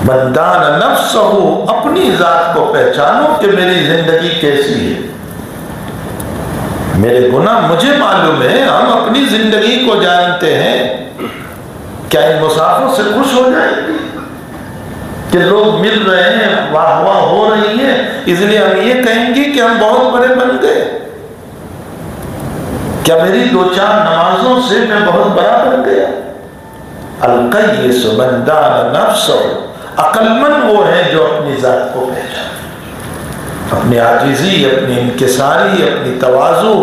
Speaker 1: من دان نفسہ، اپنی ذات کو پہچانو کہ میری زندگی کیسی ہے. میرے گناہ مجھے معلوم ہے، ہم اپنی زندگی کو جانتے ہیں. کیا ان مسافروں سے خوش ہو جائیں گے کہ لوگ مل رہے ہیں، واہ واہ ہو رہی ہے، اس لیے ہم یہ کہیں گے کہ ہم بہت بڑے بن گئے؟ کیا میری 2-4 نمازوں سے میں بہت بڑا بن گیا؟ القیس من دان نفسہ، عقل مند وہ ہیں جو اپنی ذات کو پہچانے، اپنی عاجزی، اپنی انکساری، اپنی تواضع،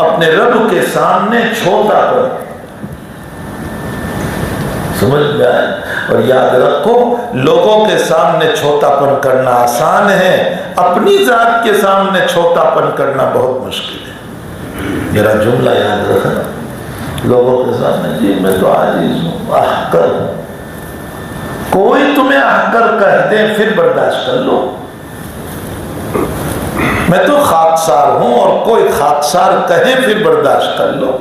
Speaker 1: اپنے رب کے سامنے چھوٹا پن. سمجھ میں آئے؟ اور یاد رکھو، لوگوں کے سامنے چھوٹا پن کرنا آسان ہے، اپنی ذات کے سامنے چھوٹا پن کرنا بہت مشکل ہے. میرا جملہ یاد رکھنا، لوگوں کے سامنے جی میں تو عاجز ہوں، احقر ہوں. کوئی تمہیں احقر کہہ دے پھر برداشت کر لو. میں تو خاکسار ہوں اور کوئی خاکسار کہے پھر برداشت کر لو.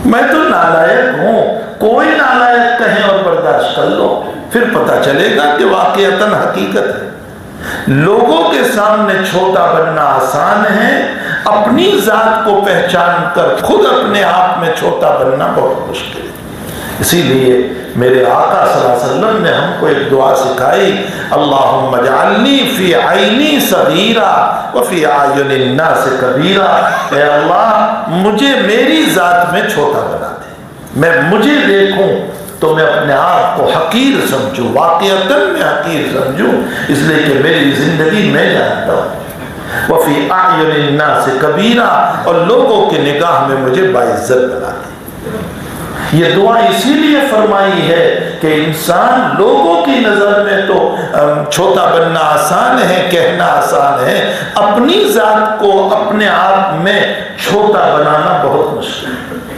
Speaker 1: میں تو نالائق ہوں، کوئی نالائق کہے اور برداشت کر لو. پھر پتہ چلے گا کہ واقعتاً حقیقت ہے. لوگوں کے سامنے چھوٹا بننا آسان ہے، اپنی ذات کو پہچان کر خود اپنے آپ میں چھوٹا بننا بہت مشکل ہے. اسی لیے میرے آقا صلی اللہ علیہ وسلم نے ہم کو ایک دعا سکھائی، اللہم اجعلنی فی عینی صغیرا وفی اعین الناس کبیرا. اے اللہ مجھے میری ذات میں چھوٹا بنا دے، میں مجھے دیکھوں تو میں اپنے آپ کو حقیر سمجھوں، واقعتاً میں حقیر سمجھوں، اس لیے کہ میری زندگی میں جانتا ہوں. وفی اعین الناس کبیرا، اور لوگوں کی نگاہ میں مجھے باعزت بنا دے. یہ دعا اسی لیے فرمائی ہے کہ انسان لوگوں کی نظر میں تو چھوٹا بننا آسان ہے، کہنا آسان ہے، اپنی ذات کو اپنے آپ میں چھوٹا بنانا بہت مشکل ہے.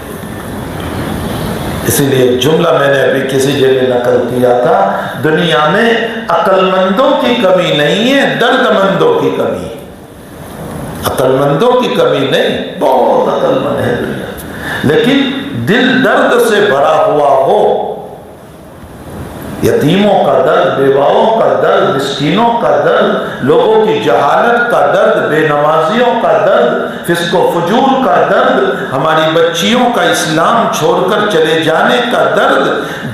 Speaker 1: اسی لیے ایک جملہ میں نے ابھی کسی جگہ نقل کیا تھا، دنیا میں عقل مندوں کی کمی نہیں ہے، درد مندوں کی کمی ہے. عقل مندوں کی کمی نہیں، بہت عقل مند ہے دنیا، لیکن دل درد سے بھرا ہوا ہو، یتیموں کا درد، بیواؤں کا درد، مسکینوں کا درد، لوگوں کی جہالت کا درد، بے نمازیوں کا درد، فسق و فجور کا درد، ہماری بچیوں کا اسلام چھوڑ کر چلے جانے کا درد،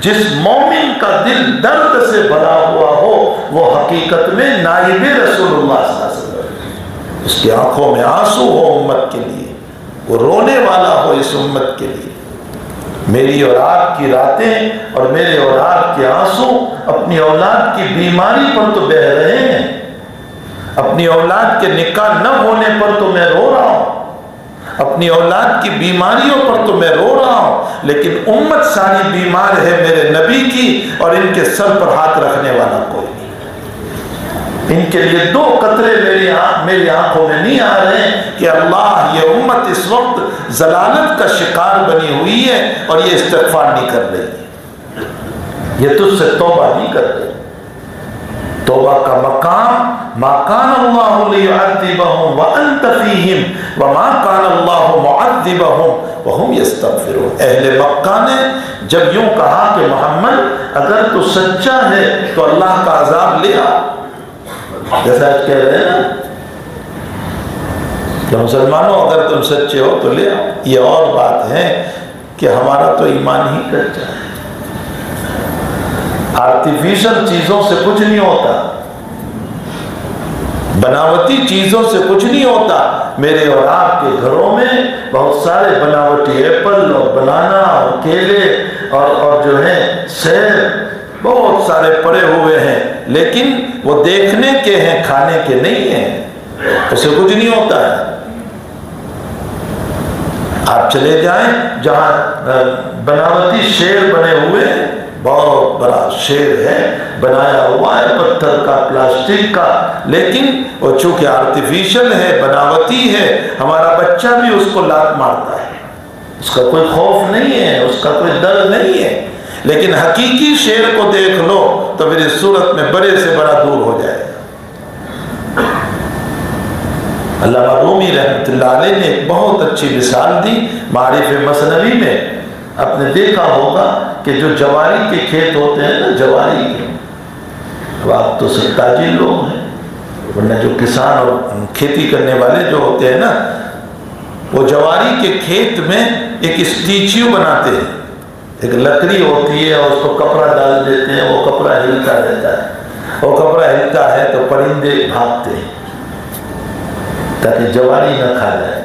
Speaker 1: جس مومن کا دل درد سے بھرا ہوا ہو وہ حقیقت میں نائب رسول اللہ صلی اللہ علیہ وسلم، اس کی آنکھوں میں آنسو ہو امت کے لیے، وہ رونے والا ہو اس امت کے لیے. میری اور آپ کی راتیں اور میرے اور آپ کے آنسو اپنی اولاد کی بیماری پر تو بہہ رہے ہیں، اپنی اولاد کے نکاح نہ ہونے پر تو میں رو رہا ہوں، اپنی اولاد کی بیماریوں پر تو میں رو رہا ہوں، لیکن امت ساری بیمار ہے میرے نبی کی، اور ان کے سر پر ہاتھ رکھنے والا کوئی نہیں. ان کے لیے 2 قطرے میری آنکھوں میں نہیں آ رہے ہیں کہ اللہ یہ امت اس وقت ضلالت کا شکار بنی ہوئی ہے اور یہ استغفار نہیں کر رہی، یہ تجھ سے توبہ نہیں کر رہی. توبہ کا مقام ما کان اللہ لیعذبہم وانت فیہم وما کان اللہ معذبہم وہم یستغفرون. اہل مکہ نے جب یوں کہا کہ محمد اگر تو سچا ہے تو اللہ کا عذاب لے آ، جیسا کہہ رہے ہیں نا کہ مسلمانوں اگر تم سچے ہو تو لے آؤ. یہ اور بات ہے کہ ہمارا تو ایمان ہی کچا ہے، آرٹیفیشل چیزوں سے کچھ نہیں ہوتا، بناوٹی چیزوں سے کچھ نہیں ہوتا. میرے اور آپ کے گھروں میں بہت سارے بناوٹی ایپل اور بنانا اور کیلے اور جو ہے سیب بہت سارے پڑے ہوئے ہیں، لیکن وہ دیکھنے کے ہیں، کھانے کے نہیں ہیں، اسے کچھ نہیں ہوتا ہے. آپ چلے جائیں جہاں بناوٹی شیر بنے ہوئے ہیں، بہت بڑا شیر ہے بنایا ہوا ہے پتھر کا، پلاسٹک کا، لیکن وہ چونکہ آرٹیفیشل ہے، بناوٹی ہے، ہمارا بچہ بھی اس کو لات مارتا ہے، اس کا کوئی خوف نہیں ہے، اس کا کوئی ڈر نہیں ہے. لیکن حقیقی شیر کو دیکھ لو تو پھر اس صورت میں بڑے سے بڑا دور ہو جائے گا. علامہ رومی رحمۃ اللہ علیہ نے ایک بہت اچھی مثال دی معارف مثنوی میں. آپ نے دیکھا ہوگا کہ جو جواری کے کھیت ہوتے ہیں نا، جواری کے اب آپ تو سب تاجر لوگ ہیں، ورنہ جو کسان اور کھیتی کرنے والے جو ہوتے ہیں نا، وہ جواری کے کھیت میں ایک اسٹیچیو بناتے ہیں، ایک لکڑی ہوتی ہے اور اس کو کپڑا ڈال دیتے ہیں، وہ کپڑا ہلتا رہتا ہے، وہ کپڑا ہلتا ہے تو پرندے بھاگتے ہیں تاکہ جواری نہ کھا جائے۔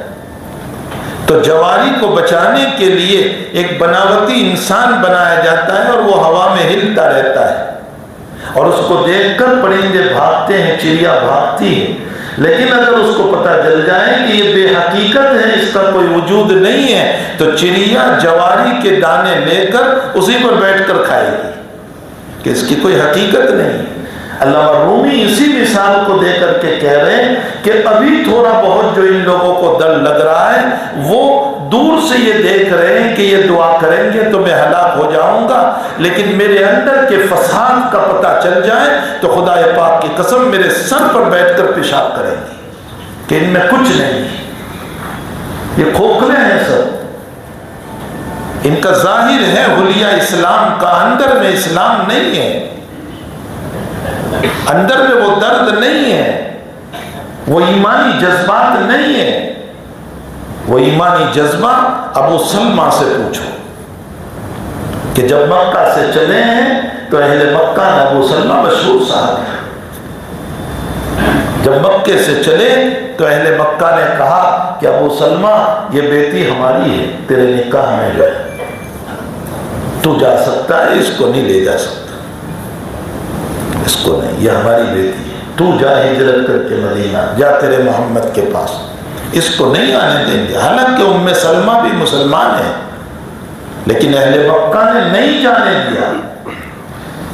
Speaker 1: تو جواری کو بچانے کے لیے ایک بناوٹی انسان بنایا جاتا ہے اور وہ ہوا میں ہلتا رہتا ہے، اور اس کو دیکھ کر پرندے بھاگتے ہیں، چڑیا بھاگتی ہے۔ لیکن اگر اس کو پتہ چل جائے کہ یہ بے حقیقت ہے، اس کا کوئی وجود نہیں ہے، تو چڑیا جواری کے دانے لے کر اسی پر بیٹھ کر کھائے گی کہ اس کی کوئی حقیقت نہیں۔ علامہ رومی اسی مثال کو دے کر کے کہہ رہے ہیں کہ ابھی تھوڑا بہت جو ان لوگوں کو ڈر لگ رہا ہے، وہ دور سے یہ دیکھ رہے ہیں کہ یہ دعا کریں گے تو میں ہلاک ہو جاؤں گا، لیکن میرے اندر کے فساد کا پتہ چل جائے تو خدا پاک کی قسم میرے سر پر بیٹھ کر پیشاب کریں گے کہ ان میں کچھ نہیں، یہ کھوکھلے ہیں سب، ان کا ظاہر ہے حلیہ اسلام کا، اندر میں اسلام نہیں ہے، اندر میں وہ درد نہیں ہے، وہ ایمانی جذبات نہیں ہے۔ وہ ایمانی جذبہ ابو سلمہ سے پوچھو کہ جب مکہ سے چلے ہیں تو اہل مکہ نے، ابو سلمہ مشہور صاحب ہے، جب مکے سے چلے تو اہل مکہ نے کہا کہ ابو سلمہ یہ بیٹی ہماری ہے، تیرے نکاح میں جو ہے تو جا سکتا ہے، اس کو نہیں لے جا سکتا، اس کو نہیں، یہ ہماری بیٹی ہے، تو جا ہجرت کر کے مدینہ جا تیرے محمد کے پاس، اس کو نہیں آنے دیں گے۔ حالانکہ ام سلمہ بھی مسلمان ہے، لیکن اہل مکہ نے نہیں جانے دیا۔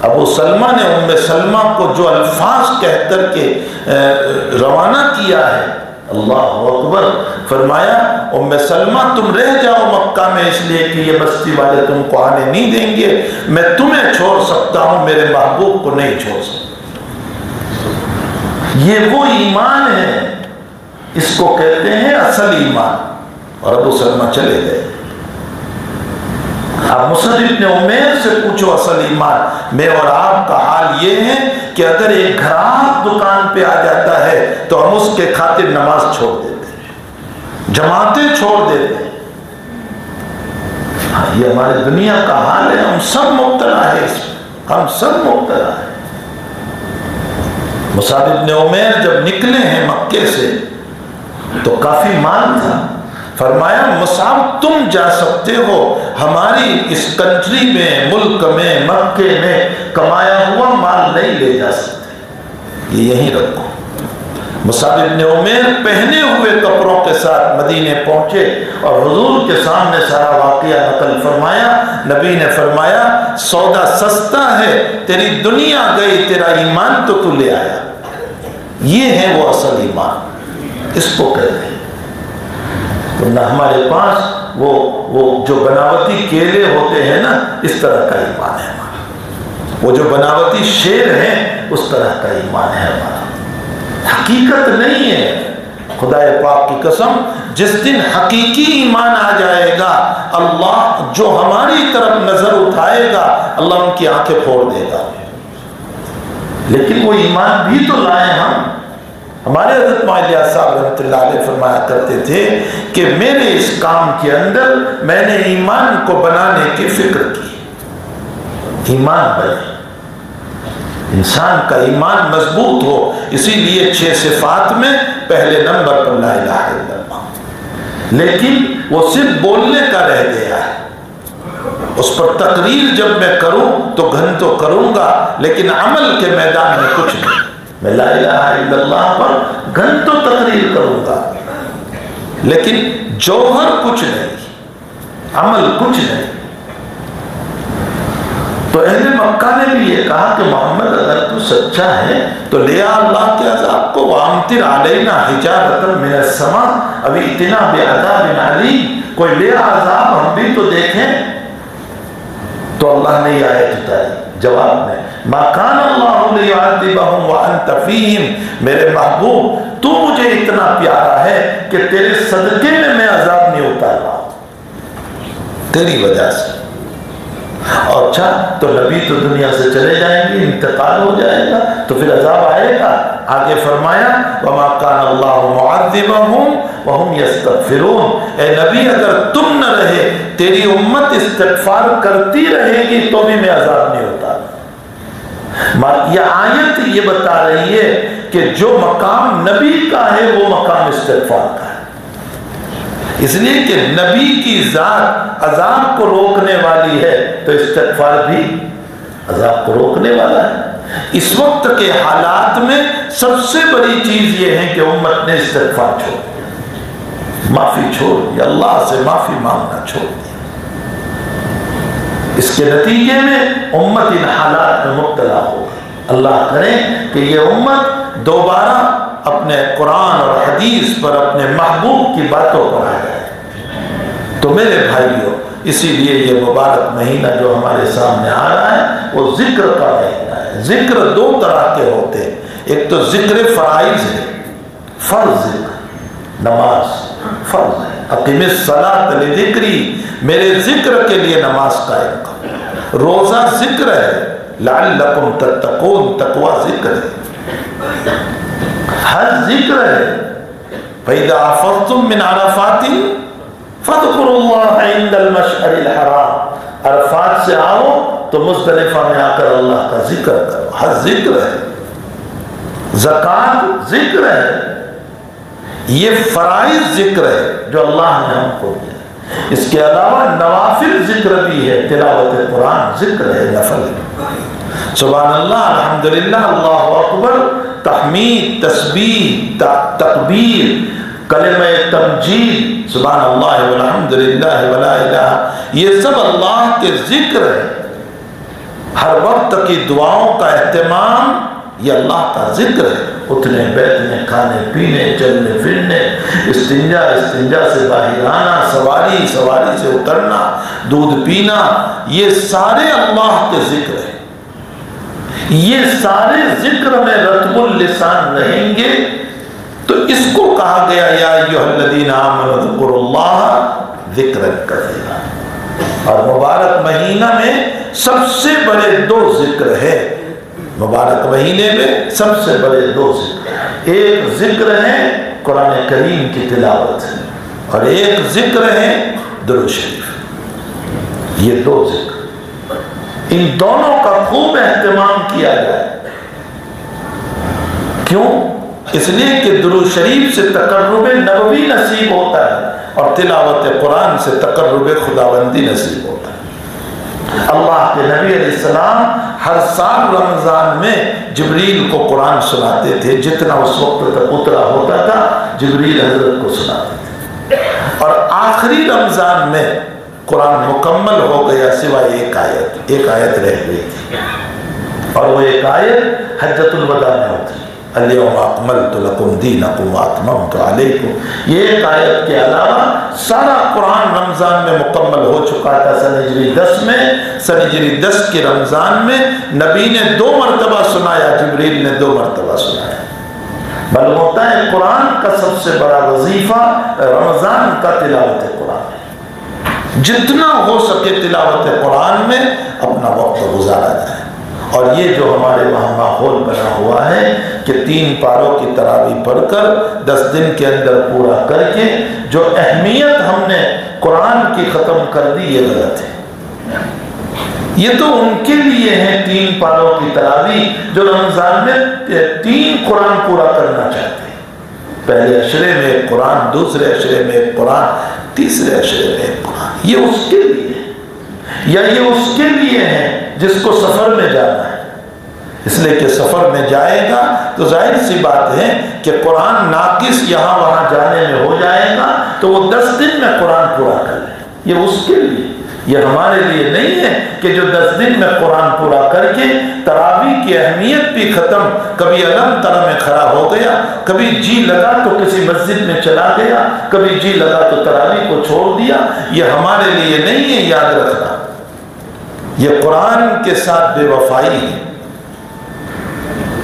Speaker 1: ابو سلمہ نے ام سلمہ کو جو الفاظ کہہ کر کے روانہ کیا ہے، اللہ اکبر، فرمایا ام سلمہ تم رہ جاؤ مکہ میں اس لیے کہ یہ بستی والے تم کو آنے نہیں دیں گے، میں تمہیں چھوڑ سکتا ہوں، میرے محبوب کو نہیں چھوڑ سکتا۔ یہ وہ ایمان ہے، اس کو کہتے ہیں اصل ایمان۔ اور ابو سلمہ چلے گئے۔ اب مصعب ابن عمیر سے پوچھو اصل ایمان۔ میں اور آپ کا حال یہ ہے کہ اگر ایک گھراک دکان پہ آ جاتا ہے تو ہم اس کے خاطر نماز چھوڑ دیتے ہیں، جماعتیں چھوڑ دیتے ہیں۔ یہ ہماری دنیا کا حال ہے، ہم سب مبتلا ہے اس میں، ہم سب مبتلا ہے۔ مصعب ابن عمیر جب نکلے ہیں مکے سے تو کافی مال تھا، فرمایا مصعب تم جا سکتے ہو، ہماری اس کنٹری میں، ملک میں، مکے میں کمایا ہوا مال نہیں لے جا سکتے، یہ یہیں رکھو۔ مصعب ابن عمیر پہنے ہوئے کپڑوں کے ساتھ مدینے پہنچے اور حضور کے سامنے سارا واقعہ نقل فرمایا۔ نبی نے فرمایا سودا سستا ہے، تیری دنیا گئی، تیرا ایمان تو لے آیا۔ یہ ہے وہ اصل ایمان، اس کو کہتے ہیں۔ ورنہ ہمارے پاس وہ جو بناوٹی کیلے ہوتے ہیں نا، اس طرح کا ایمان ہے ہمارا، وہ جو بناوٹی شیر ہیں اس طرح کا ایمان ہے ہمارا، حقیقت نہیں ہے۔ خدا پاک کی قسم جس دن حقیقی ایمان آ جائے گا، اللہ جو ہماری طرف نظر اٹھائے گا اللہ ان کی آنکھیں پھوڑ دے گا۔ لیکن وہ ایمان بھی تو لائیں ہم۔ ہمارے حضرت معلیہ صاحب رحمۃ اللہ علیہ فرمایا کرتے تھے کہ میرے اس کام کے اندر میں نے ایمان کو بنانے کی فکر کی، ایمان بنے، انسان کا ایمان مضبوط ہو، اسی لیے 6 صفات میں پہلے نمبر پر لا الہ الا اللہ۔ لیکن وہ صرف بولنے کا رہ گیا ہے، اس پر تقریر جب میں کروں تو گھنٹوں کروں گا، لیکن عمل کے میدان میں کچھ نہیں۔ میں لا الہ الا اللہ پر گھنٹوں تقریر کروں گا، لیکن جوہر کچھ نہیں، عمل کچھ نہیں۔ تو اہل مکہ نے بھی یہ کہا کہ محمد اگر تو سچا ہے تو لے آ اللہ کے عذاب کو، وَأَمْطِرْ عَلَيْنَا حِجَارَةً مِنَ السَّمَاءِ أَوْ ائْتِنَا بِعَذَابٍ عَلِيمٍ، کوئی لے آ عذاب ہم بھی تو دیکھیں۔ تو اللہ نے یہ آیت اتاری جواب میں، مَا كَانَ اللَّهُ لِيُعَذِّبَهُمْ وَأَنْتَ فِيهِمْ، میرے محبوب تو مجھے اتنا پیارا ہے کہ تیرے صدقے میں عذاب نہیں اتار رہا تیری وجہ سے۔ اور اچھا تو نبی تو دنیا سے چلے جائیں گے، انتقال ہو جائے گا، تو پھر عذاب آئے گا؟ آگے فرمایا وَمَا كَانَ اللَّهُ مُعَذِّبَهُمْ وَهُمْ يَسْتَغْفِرُونَ، اے نبی اگر تم نہ رہے، تیری امت استغفار کرتی رہے گی تو بھی میں عذاب نہیں ہوتا۔ یہ آیت یہ بتا رہی ہے کہ جو مقام نبی کا ہے وہ مقام استغفار کا ہے، اس لیے کہ نبی کی ذات عذاب کو روکنے والی ہے تو استغفار بھی عذاب کو روکنے والا ہے۔ اس وقت کے حالات میں سب سے بڑی چیز یہ ہے کہ امت نے استغفار چھوڑ دیا، معافی چھوڑ دیا، اللہ سے معافی مانگنا چھوڑ دیا۔ اس کے نتیجے میں امت ان حالات میں مبتلا ہو گئی۔ اللہ کرے کہ یہ امت دوبارہ اپنے قرآن اور حدیث پر، اپنے محبوب کی باتوں پر آ جائے۔ تو میرے بھائیوں، اسی لیے یہ مبارک مہینہ جو ہمارے سامنے آ رہا ہے وہ ذکر کا مہینہ ہے۔ ذکر دو طرح کے ہوتے ہیں، ایک تو ذکر فرائض ہے، فرض ذکر، نماز فرض ہے، اقیم الصلاۃ لذکری، میرے ذکر کے لیے نماز قائم کرو۔ روزہ ذکر ہے، لعلکم تتقون، تقوی ذکر ہے، حج ذکر ہے، فَإِذَا أَفَضْتُم مِّنْ عَرَفَاتٍ فَاذْكُرُوا اللَّهَ عِندَ الْمَشْعَرِ الْحَرَامِ، عرفات سے آؤ تو مزدلفہ میں آ کر اللہ کا ذکر کرو، حج ذکر ہے، زکوٰۃ ذکر ہے، یہ فرائض ذکر ہے جو اللہ نے ہم کو دیا۔ اس کے علاوہ نوافل ذکر بھی ہے، تلاوت قرآن ذکر ہے، نفل ہے، سبحان اللہ، الحمدللہ، اللہ اکبر، تحمید، تسبیح، تکبیر، کلمہ تمجید، سبحان اللہ والحمدللہ ولا الہ، یہ سب اللہ کے ذکر ہے۔ ہر وقت کی دعاؤں کا اہتمام یہ اللہ کا ذکر ہے، اٹھنے بیٹھنے، کھانے پینے، چلنے پھرنے، استنجا سے باہر آنا، سواری سے اترنا، دودھ پینا، یہ سارے اللہ کے ذکر ہیں۔ یہ سارے ذکر میں رتب اللسان رہیں گے تو اس کو کہا گیا یا ایھا الذین آمنوا اذکروا اللہ ذکرا کثیرا۔ اور مبارک مہینہ میں سب سے بڑے دو ذکر ہے، مبارک مہینے میں سب سے بڑے دو ذکر، ایک ذکر ہے قرآن کریم کی تلاوت اور ایک ذکر ہے درود شریف۔ یہ دو ذکر، ان دونوں کا خوب اہتمام کیا جائے۔ کیوں؟ اس لیے کہ درود شریف سے تقرب نبوی نصیب ہوتا ہے اور تلاوت قرآن سے تقرب خداوندی نصیب ہوتا ہے۔ اللہ کے نبی علیہ السلام ہر سال رمضان میں جبریل کو قرآن سناتے تھے، جتنا اس وقت تک اترا ہوتا تھا جبریل حضرت کو سناتے تھے، اور آخری رمضان میں قرآن مکمل ہو گیا سوائے ایک آیت رہ گئی تھی، اور وہ ایک آیت حجۃ الوداع میں ہوتی، الیوم اکملت لکم دینکم واتممت علیکم۔ یہ ایک آیت کے علاوہ سارا قرآن رمضان میں مکمل ہو چکا تھا۔ سن ہجری 10 میں، سن ہجری 10 کے رمضان میں نبی نے 2 مرتبہ سنایا، جبریل نے 2 مرتبہ سنایا۔ معلوم ہوتا ہے قرآن کا سب سے بڑا وظیفہ رمضان کا تلاوت قرآن ہے۔ جتنا ہو سکے تلاوت قرآن میں اپنا وقت گزارا جائے۔ اور یہ جو ہمارے وہاں ماحول بنا ہوا ہے کہ 3 پاروں کی تراویح پڑھ کر 10 دن کے اندر پورا کر کے جو اہمیت ہم نے قرآن کی ختم کر دی، یہ غلط ہے۔ یہ تو ان کے لیے ہے 3 پاروں کی تراویح جو رمضان میں 3 قرآن پورا کرنا چاہتے ہیں، پہلے عشرے میں ایک قرآن، دوسرے عشرے میں ایک قرآن، تیسرے عشرے میں ایک قرآن۔ یہ اس کے لیے ہے، یا یہ اس کے لیے ہے جس کو سفر میں جانا ہے، اس لیے کہ سفر میں جائے گا تو ظاہر سی بات ہے کہ قرآن ناقص یہاں وہاں جانے میں ہو جائے گا، تو وہ 10 دن میں قرآن پورا کر لے۔ یہ اس کے لیے، یہ ہمارے لیے نہیں ہے کہ جو 10 دن میں قرآن پورا کر کے تراویح کی اہمیت بھی ختم، کبھی علم تر میں کھڑا ہو گیا، کبھی جی لگا تو کسی مسجد میں چلا گیا، کبھی جی لگا تو تراویح کو چھوڑ دیا۔ یہ ہمارے لیے نہیں ہے، یاد رکھنا، یہ قرآن کے ساتھ بے وفائی ہے،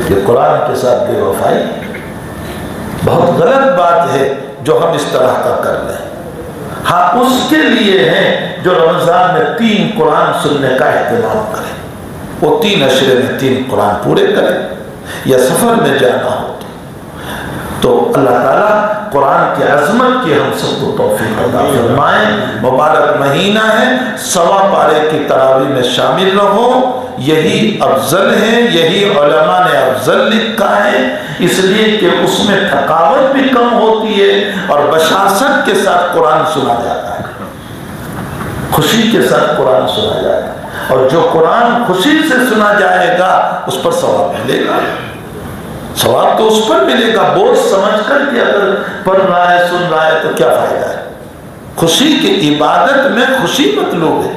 Speaker 1: یہ قرآن کے ساتھ بے وفائی ہے۔ بہت غلط بات ہے جو ہم اس طرح کا کر لیں۔ ہاں اس کے لیے ہیں جو رمضان میں 3 قرآن سننے کا اہتمام کریں، وہ 3 عشرے میں 3 قرآن پورے کریں، یا سفر میں جانا ہو تو اللہ تعالیٰ قرآن کی عظمت کی ہم سب کو توفیق عطا فرمائیں۔ مبارک مہینہ ہے، 1.25 پارے کی تراویح میں شامل رہو، یہی افضل ہے، یہی علماء نے افضل لکھا ہے، اس لیے کہ اس میں تھکاوٹ بھی کم ہوتی ہے اور بشاشت کے ساتھ قرآن سنا جاتا ہے، خوشی کے ساتھ قرآن سنا جاتا ہے، اور جو قرآن خوشی سے سنا جائے گا اس پر ثواب ملے گا، ثواب تو اس پر ملے گا، بوجھ سمجھ کر کہ اگر پڑھ رہا ہے سن رہا ہے تو کیا فائدہ ہے۔ خوشی کی عبادت میں خوشی مطلوب ہے۔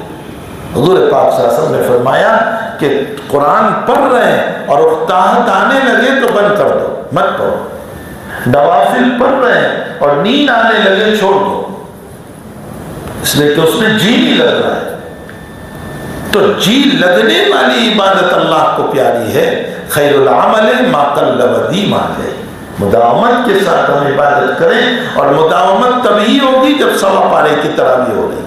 Speaker 1: حضور پاک صلی اللہ علیہ وسلم نے فرمایا کہ قرآن پڑھ رہے ہیں اور اکتاہٹ آنے لگے تو بند کر دو، مت پڑھو، نوافل پڑھ رہے ہیں اور نیند آنے لگے چھوڑ دو، اس لیے کہ اس میں جی نہیں لگ رہا ہے۔ تو جی لگنے والی عبادت اللہ کو پیاری ہے۔ خیر العمل ما قل ودیم ہے، مداومت کے ساتھ ہم عبادت کریں، اور مداومت تبھی ہوگی جب 1.25 پارے کی تراویح ہو رہی،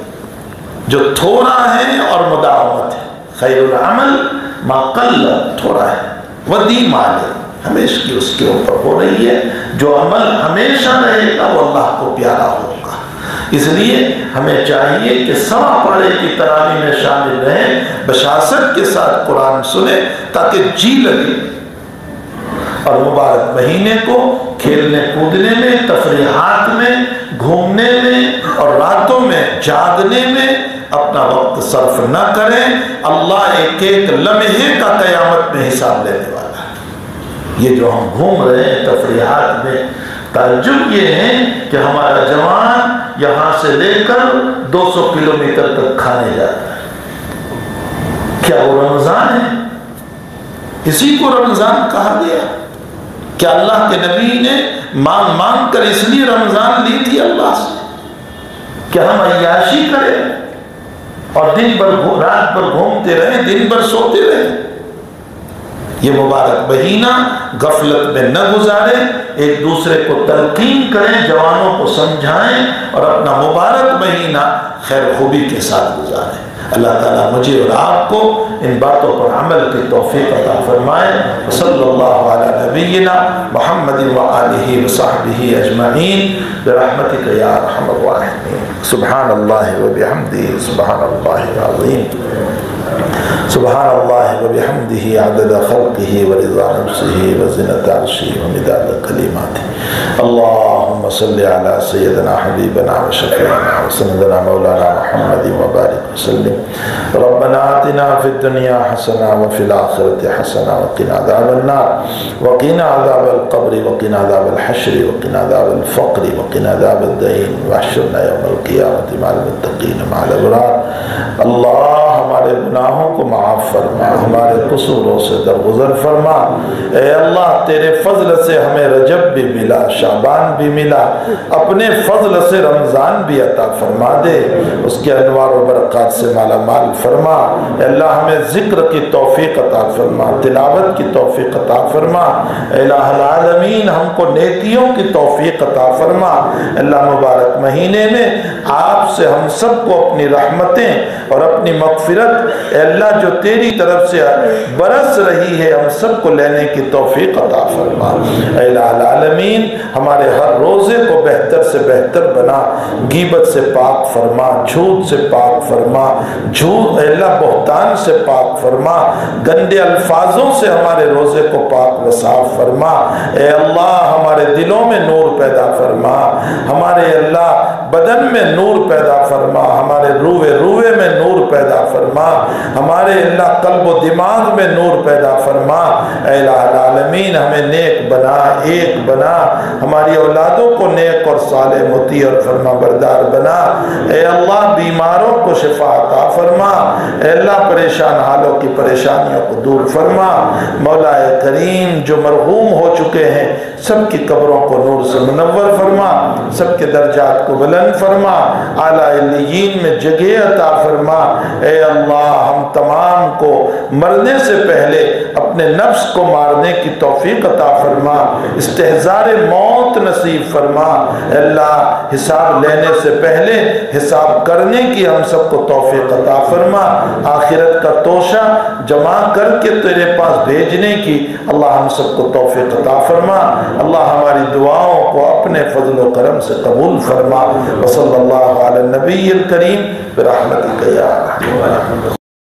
Speaker 1: جو تھوڑا ہے اور مداومت ہے۔ خیر العمل ما قل، تھوڑا ہے، ودیم ہے، ہمیشہ کی اس کے اوپر ہو رہی ہے، جو عمل ہمیشہ رہے گا وہ اللہ کو پیارا ہوگا۔ اس لیے ہمیں چاہیے کہ 1.25 پارے کی تراویح میں شامل رہیں، بشاشت کے ساتھ قرآن سنیں تاکہ جی لگے، اور مبارک مہینے کو کھیلنے کودنے میں، تفریحات میں، گھومنے میں اور راتوں میں جاگنے میں اپنا وقت صرف نہ کریں۔ اللہ ایک ایک لمحے کا قیامت میں حساب لینے والا ہے۔ یہ جو ہم گھوم رہے ہیں تفریحات میں، تعجب یہ ہے کہ ہمارا جوان یہاں سے لے کر 200 کلومیٹر تک کھانے جاتا ہے، کیا وہ رمضان ہے؟ اسی کو رمضان کہا گیا؟ کیا اللہ کے نبی نے مانگ مانگ کر اس لیے رمضان لی تھی اللہ سے کہ ہم عیاشی کریں اور دن بھر رات بھر گھومتے رہیں، دن بھر سوتے رہیں؟ یہ مبارک مہینہ غفلت میں نہ گزاریں، ایک دوسرے کو تلقین کریں، جوانوں کو سمجھائیں اور اپنا مبارک مہینہ خیر خوبی کے ساتھ گزاریں۔ اللہ تعالیٰ مجھے اور آپ کو ان باتوں پر عمل کی توفیق عطا فرمائے۔ صلی اللہ علی نبینا محمد وآلہ وصحبہ اجمعین برحمتک یا ارحم الراحمین۔ سبحان اللہ وبحمدہ، سبحان اللہ العظیم، سبحان اللہ وبحمدہ عدد خلقہ ورضا نفسہ وزنۃ عرشہ ومداد کلماتہ۔ اللہم صلی علی سیدنا حبیبنا وشفیعنا وسندنا مولانا محمد وبارک وسلم۔ ربنا آتنا فی الدنیا حسنہ وفی الآخرۃ حسنہ وقنا عذاب النار وقنا عذاب القبر وقنا عذاب الحشر وقنا عذاب الفقر وقنا عذاب الدین واحشرنا یوم القیامۃ مع المتقین مع الابرار۔ اللہ ہمارے گناہوں کو معاف فرما، ہمارے قصوروں سے درگزر فرما۔ اے اللہ تیرے فضل سے ہمیں رجب بھی ملا، شعبان بھی ملا، اپنے فضل سے رمضان بھی عطا فرما دے، اس کے انوار و برکات سے مالا مال فرما۔ اے اللہ ہمیں ذکر کی توفیق عطا فرما، تلاوت کی توفیق عطا فرما۔ اے الہ العالمین ہم کو نیکیوں کی توفیق عطا فرما۔ اللہ مبارک مہینے میں آپ سے ہم سب کو اپنی رحمتیں اور اپنی مغفرت اے اللہ جو تیری طرف سے برس رہی ہے ہم سب کو لینے کی توفیق عطا فرما۔ اے الہ العالمین ہمارے ہر روزے کو بہتر سے بہتر بنا، غیبت سے پاک فرما، جھوٹ سے پاک فرما، اے اللہ بہتان سے پاک فرما، گندے الفاظوں سے ہمارے روزے کو پاک و صاف فرما۔ اے اللہ ہمارے دلوں میں نور پیدا فرما، ہمارے اللہ بدن میں نور پیدا فرما، ہمارے روئے میں نور پیدا فرما، ہمارے اللہ قلب و دماغ میں نور پیدا فرما۔ اے الہ العالمین ہمیں نیک بنا، ایک بنا، ہماری اولادوں کو نیک اور صالح مطیع اور فرما بردار بنا۔ اے اللہ بیماروں کو شفا عطا فرما، اے اللہ پریشان حالوں کی پریشانیوں کو دور فرما۔ مولا کریم جو مرحوم ہو چکے ہیں سب کی قبروں کو نور سے منور فرما، سب کے درجات کو بلند فرما، اعلیٰ علیین میں جگہ عطا فرما۔ اے اللہ ہم تمام کو مرنے سے پہلے اپنے نفس کو مارنے کی توفیق عطا فرما، استحضار موت نصیب فرما۔ اے اللہ حساب لینے سے پہلے حساب کرنے کی ہم سب کو توفیق عطا فرما، آخرت کا توشہ جمع کر کے تیرے پاس بھیجنے کی اللہ ہم سب کو توفیق عطا فرما۔ اللہ ہماری دعاؤں کو اپنے فضل و کرم سے قبول فرما۔ وصلی اللہ علی النبی الکریم برحمتک یا ارحم الراحمین۔